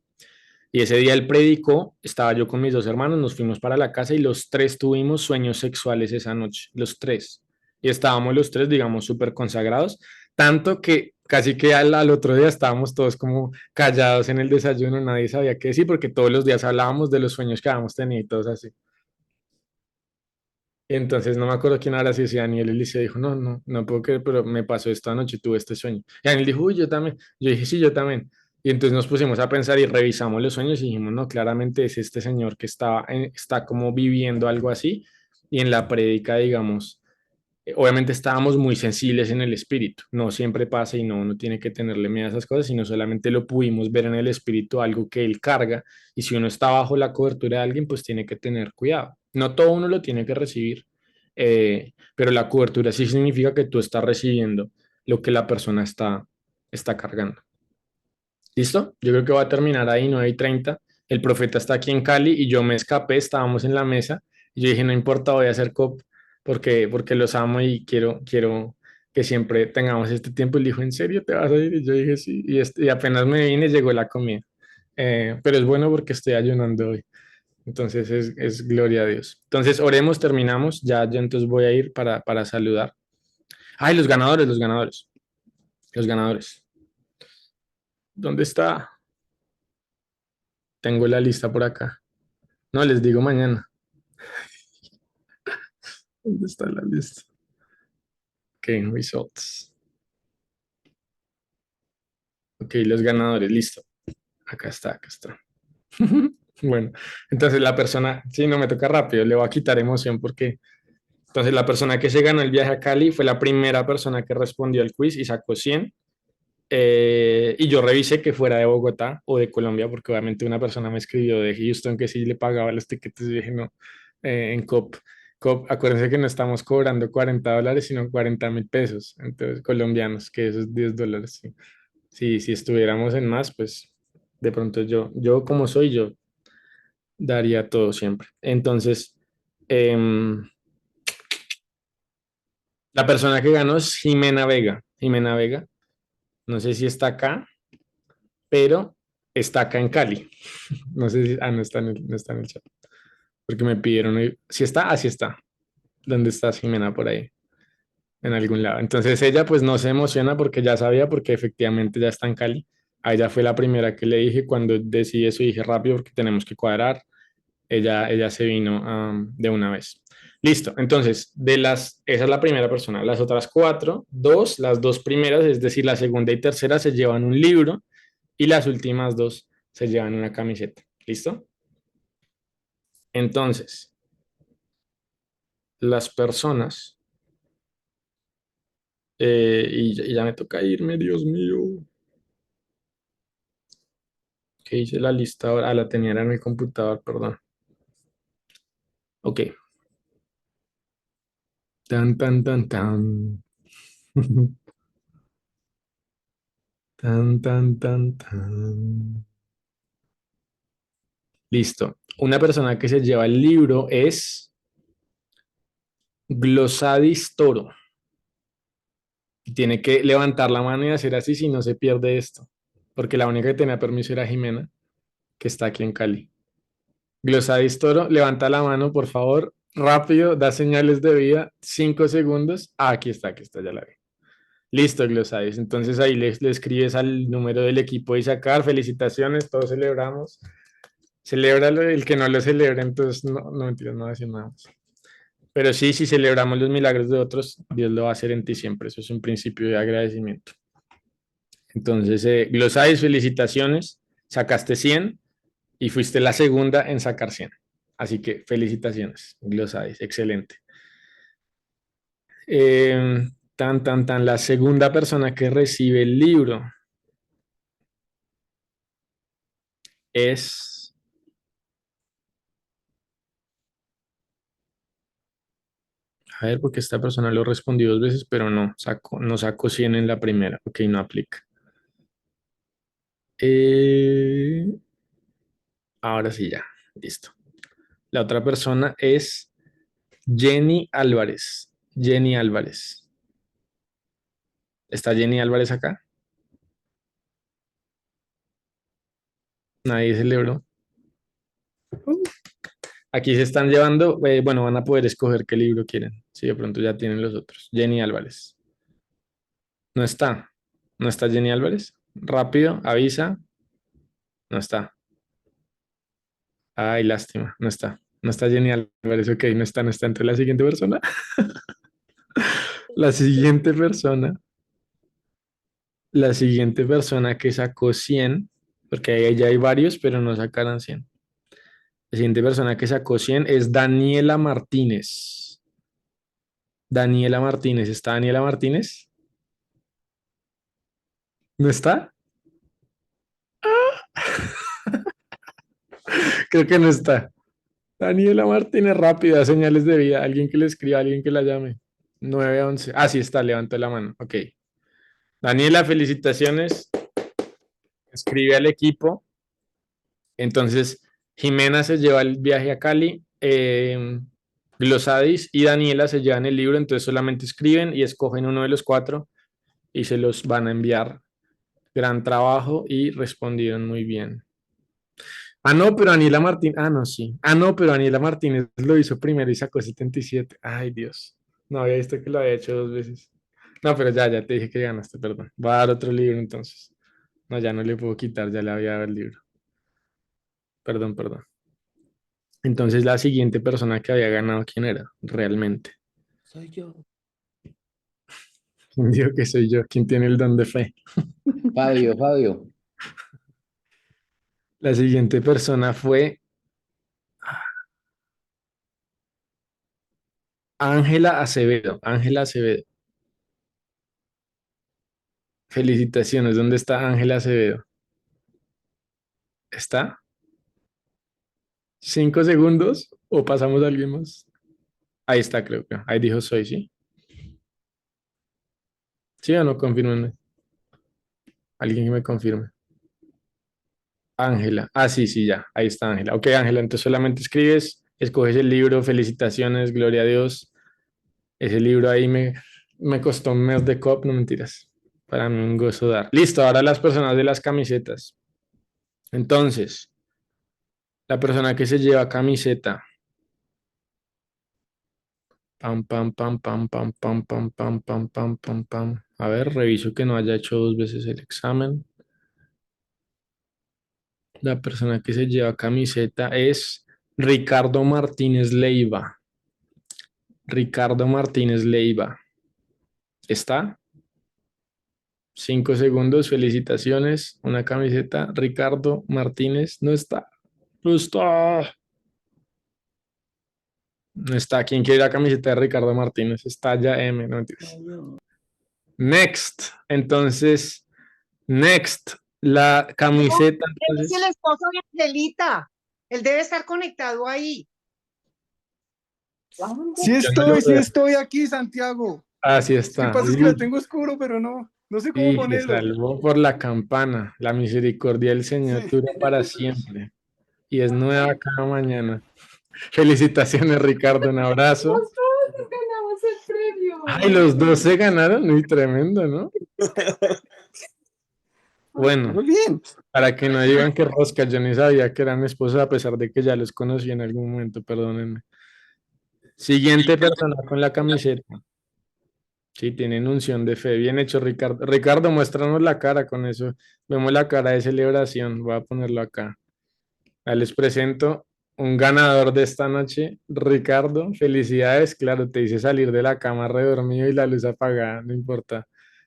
Y ese día él predicó, estaba yo con mis dos hermanos, nos fuimos para la casa y los tres tuvimos sueños sexuales esa noche, los tres. Y estábamos los tres, digamos, súper consagrados, tanto que casi que al otro día estábamos todos como callados en el desayuno, nadie sabía qué decir, porque todos los días hablábamos de los sueños que habíamos tenido y todos así. Y entonces no me acuerdo quién ahora sí, si Daniel Eliseo dijo, no, no, no puedo creer, pero me pasó esta noche, tuve este sueño. Y Daniel dijo, uy, yo también. Yo dije, sí, yo también. Y entonces nos pusimos a pensar y revisamos los sueños y dijimos, no, claramente es este señor que está como viviendo algo así. Y en la prédica, digamos, obviamente estábamos muy sensibles en el espíritu. No siempre pasa y no uno tiene que tenerle miedo a esas cosas, sino solamente lo pudimos ver en el espíritu, algo que él carga. Y si uno está bajo la cobertura de alguien, pues tiene que tener cuidado. No todo uno lo tiene que recibir, pero la cobertura sí significa que tú estás recibiendo lo que la persona está cargando. ¿Listo? Yo creo que va a terminar ahí, 9:30. El profeta está aquí en Cali y yo me escapé, estábamos en la mesa y yo dije, no importa, voy a hacer COP porque los amo y quiero que siempre tengamos este tiempo. Y él dijo, ¿en serio te vas a ir? Y yo dije, sí, y apenas me vine llegó la comida. Pero es bueno porque estoy ayunando hoy. Entonces es gloria a Dios. Entonces oremos, terminamos. Ya yo entonces voy a ir para saludar. Ay, los ganadores, los ganadores, los ganadores. ¿Dónde está? Tengo la lista por acá. No, les digo mañana. ¿Dónde está la lista? Ok, results. Ok, los ganadores, listo. Acá está, acá está. Bueno, entonces la persona, sí, no me toca rápido, le voy a quitar emoción porque entonces la persona que se ganó el viaje a Cali fue la primera persona que respondió al quiz y sacó 100. Y yo revisé que fuera de Bogotá o de Colombia, porque obviamente una persona me escribió de Houston que sí le pagaba los tiquetes y dije no, en COP. COP, acuérdense que no estamos cobrando $40, sino 40.000 pesos, entonces colombianos, que esos $10. Sí. Si estuviéramos en más, pues de pronto yo como soy yo, daría todo siempre. Entonces, em, la persona que ganó es Jimena Vega. Jimena Vega, no sé si está acá, pero está acá en Cali. No sé si, no está no está en el chat, porque me pidieron, si está, así está. ¿Dónde está Jimena? Por ahí, en algún lado. Entonces ella pues no se emociona porque ya sabía, porque efectivamente ya está en Cali. A ella fue la primera que le dije cuando decidí eso, dije rápido porque tenemos que cuadrar. Ella se vino de una vez. Listo, entonces, esa es la primera persona. Las otras cuatro, las dos primeras, es decir, la segunda y tercera, se llevan un libro y las últimas dos se llevan una camiseta. ¿Listo? Entonces, las personas, y ya me toca irme, Dios mío, que hice la lista ahora, la tenía en el computador, perdón. Ok, tan, tan, tan, tan, tan, tan, tan, tan. Listo. Una persona que se lleva el libro es Glosadis Toro. Tiene que levantar la mano y hacer así si no se pierde esto, porque la única que tenía permiso era Jimena, que está aquí en Cali. Glosadis Toro, levanta la mano, por favor, rápido, da señales de vida, 5 segundos. Ah, aquí está, ya la vi. Listo, Glosadis. Entonces ahí le escribes al número del equipo y sacar. Felicitaciones, todos celebramos. Celébralo, el que no lo celebra, entonces no, mentiras, no va a decir nada más. Pero sí, si celebramos los milagros de otros, Dios lo va a hacer en ti siempre. Eso es un principio de agradecimiento. Entonces, Glosadis, felicitaciones. Sacaste 100 y fuiste la segunda en sacar 100. Así que felicitaciones, Glosadis, excelente. La segunda persona que recibe el libro es... A ver, porque esta persona lo respondió 2 veces, pero no sacó 100 en la primera. Ok, no aplica. Eh, Ahora sí, ya. Listo. La otra persona es Jenny Álvarez. Jenny Álvarez. ¿Está Jenny Álvarez acá? Nadie celebró. Aquí se están llevando, bueno, van a poder escoger qué libro quieren. Si de pronto ya tienen los otros. Jenny Álvarez. No está. ¿No está Jenny Álvarez? Rápido, avisa. No está. Ay, lástima. No está. No está Jenny Álvarez. Ok, no está, no está. Entre la siguiente persona. La siguiente persona. La siguiente persona que sacó 100, porque ahí ya hay varios, pero no sacaron 100. La siguiente persona que sacó 100 es Daniela Martínez. Daniela Martínez. ¿Está Daniela Martínez? ¿No está? Creo que no está. Daniela Martínez, rápida, señales de vida. Alguien que le escriba, alguien que la llame. 911. Ah, sí está, levantó la mano. Ok. Daniela, felicitaciones. Escribe al equipo. Entonces, Jimena se lleva el viaje a Cali. Glosadis y Daniela se llevan el libro. Entonces, solamente escriben y escogen uno de los 4 y se los van a enviar. Gran trabajo y respondieron muy bien. Ah, no, pero Daniela Martínez. Ah, no, sí. Ah, no, pero Daniela Martínez lo hizo primero y sacó 77. Ay, Dios. No había visto que lo había hecho 2 veces. No, pero ya te dije que ganaste, perdón. Va a dar otro libro entonces. No, ya no le puedo quitar, ya le había dado el libro. Perdón. Entonces, la siguiente persona que había ganado, ¿quién era? Realmente. Soy yo. ¿Quién dijo que soy yo? ¿Quién tiene el don de fe? Fabio. La siguiente persona fue Ángela Acevedo. Ángela Acevedo. Felicitaciones. ¿Dónde está Ángela Acevedo? ¿Está? 5 segundos o pasamos a alguien más. Ahí está, creo que. Ahí dijo soy, ¿sí? ¿Sí o no? Confírmenme. Alguien que me confirme. Ángela. Ah, sí, ya. Ahí está Ángela. Ok, Ángela, entonces solamente escribes, escoges el libro, felicitaciones, gloria a Dios. Ese libro ahí me costó un mes de cop, no mentiras. Para mí un gozo dar. Listo, ahora las personas de las camisetas. Entonces, la persona que se lleva camiseta. Pam, pam, pam, pam, pam, pam, pam, pam, pam, pam, pam, pam. A ver, reviso que no haya hecho 2 veces el examen. La persona que se lleva camiseta es Ricardo Martínez Leiva. Ricardo Martínez Leiva. ¿Está? 5 segundos, felicitaciones. Una camiseta. Ricardo Martínez no está. No está. No está. ¿Quién quiere la camiseta de Ricardo Martínez? Está ya M, no mentiras. Next. Entonces, next. La camiseta. Él es el esposo de Angelita. Él debe estar conectado ahí. Sí Yo no lo veo. estoy aquí, Santiago. Así Lo que está. pasa es que la tengo oscuro, pero no sé cómo Y se ponerlo. salvó por la campana. La misericordia del Señor Sí. dura para siempre. Y es nueva cada mañana. Felicitaciones, Ricardo. Un abrazo. Nosotros ganamos el premio. Ay, los dos se ganaron. Muy tremendo, ¿no? Bueno, Muy bien. para que no digan que rosca, yo ni sabía que eran esposos a pesar de que ya los conocí en algún momento, perdónenme. Siguiente persona con la camiseta. Sí, tienen unción de fe. Bien hecho, Ricardo. Ricardo, muéstranos la cara con eso. Vemos la cara de celebración. Voy a ponerlo acá. Ahí les presento un ganador de esta noche, Ricardo. Felicidades. Claro, te hice salir de la cama redormido y la luz apagada. No importa.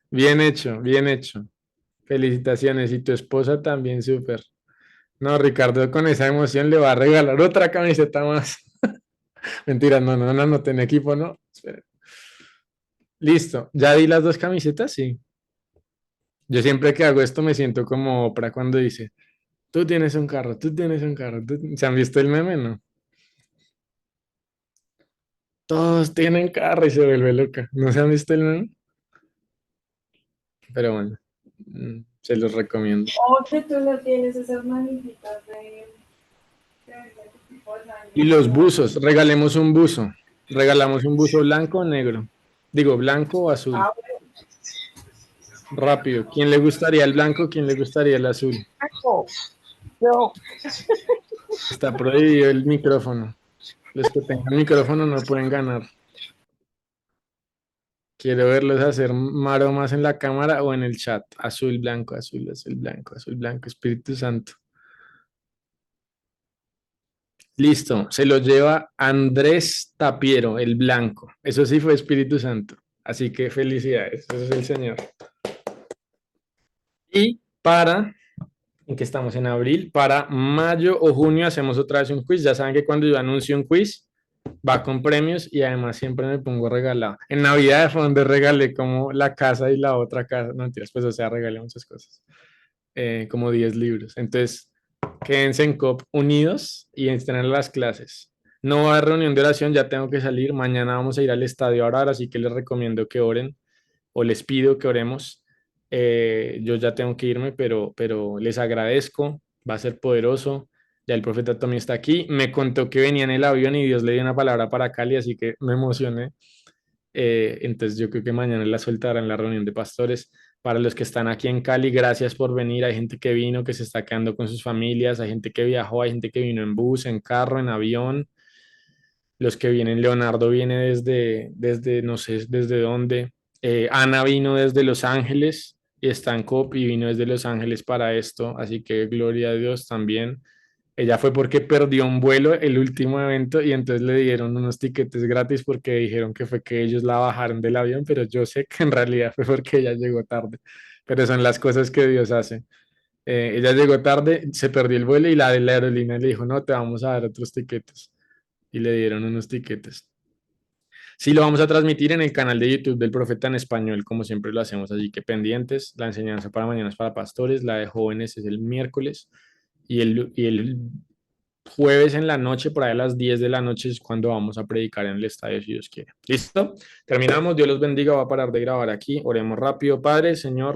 Bien hecho, bien hecho. Felicitaciones. Y tu esposa también, súper. No, Ricardo, con esa emoción le va a regalar otra camiseta más. Mentira, no, tiene equipo, no. Espera. Listo. ¿Ya di las 2 camisetas? Sí. Yo siempre que hago esto me siento como Oprah cuando dice, Tú tienes un carro, tú tienes un carro. ¿Se han visto el meme? No. Todos tienen carro y se vuelve loca. ¿No se han visto el meme? Pero bueno, se los recomiendo. Oye, tú no tienes esas manillitas de tipo de sangre. Y los buzos, regalemos un buzo. Regalamos un buzo blanco o negro. Digo, blanco o azul. Ah, bueno, Rápido. ¿Quién le gustaría el blanco? ¿Quién le gustaría el azul? yo. Está prohibido el micrófono. Los que tengan micrófono no pueden ganar. Quiero verlos hacer maromas en la cámara o en el chat. Azul, blanco, azul, azul, blanco, azul, blanco, Espíritu Santo. Listo, se lo lleva Andrés Tapiero, el blanco. Eso sí fue Espíritu Santo. Así que felicidades, eso es el Señor. Y en que estamos en abril, para mayo o junio hacemos otra vez un quiz. Ya saben que cuando yo anuncio un quiz, va con premios y además siempre me pongo regalado. En Navidad fue donde regalé como la casa y la otra casa. No mentiras, pues o sea, regalé muchas cosas. Como 10 libros. Entonces, quédense en COP unidos y estén las clases. No va a haber reunión de oración, ya tengo que salir. Mañana vamos a ir al estadio a orar, así que les recomiendo que oren o les pido que oremos. Yo ya tengo que irme, pero les agradezco. Va a ser poderoso. Ya el profeta Tommy está aquí. Me contó que venía en el avión y Dios le dio una palabra para Cali, así que me emocioné. Entonces yo creo que mañana la soltará en la reunión de pastores. Para los que están aquí en Cali, gracias por venir. Hay gente que vino, que se está quedando con sus familias, hay gente que viajó, hay gente que vino en bus, en carro, en avión. Los que vienen, Leonardo viene desde no sé desde dónde. Ana vino desde Los Ángeles y está en COP y vino desde Los Ángeles para esto, así que gloria a Dios también. Ella fue porque perdió un vuelo el último evento y entonces le dieron unos tiquetes gratis porque dijeron que fue que ellos la bajaron del avión, pero yo sé que en realidad fue porque ella llegó tarde. Pero son las cosas que Dios hace. Ella llegó tarde, se perdió el vuelo y la de la aerolínea le dijo, no, te vamos a dar otros tiquetes. Y le dieron unos tiquetes. Sí, lo vamos a transmitir en el canal de YouTube del Profeta en Español, como siempre lo hacemos, así que pendientes. La enseñanza para mañana es para pastores, la de jóvenes es el miércoles y el jueves en la noche, por ahí a las 10 de la noche es cuando vamos a predicar en el estadio, si Dios quiere. ¿Listo? Terminamos, Dios los bendiga, va a parar de grabar aquí, oremos rápido. Padre, Señor.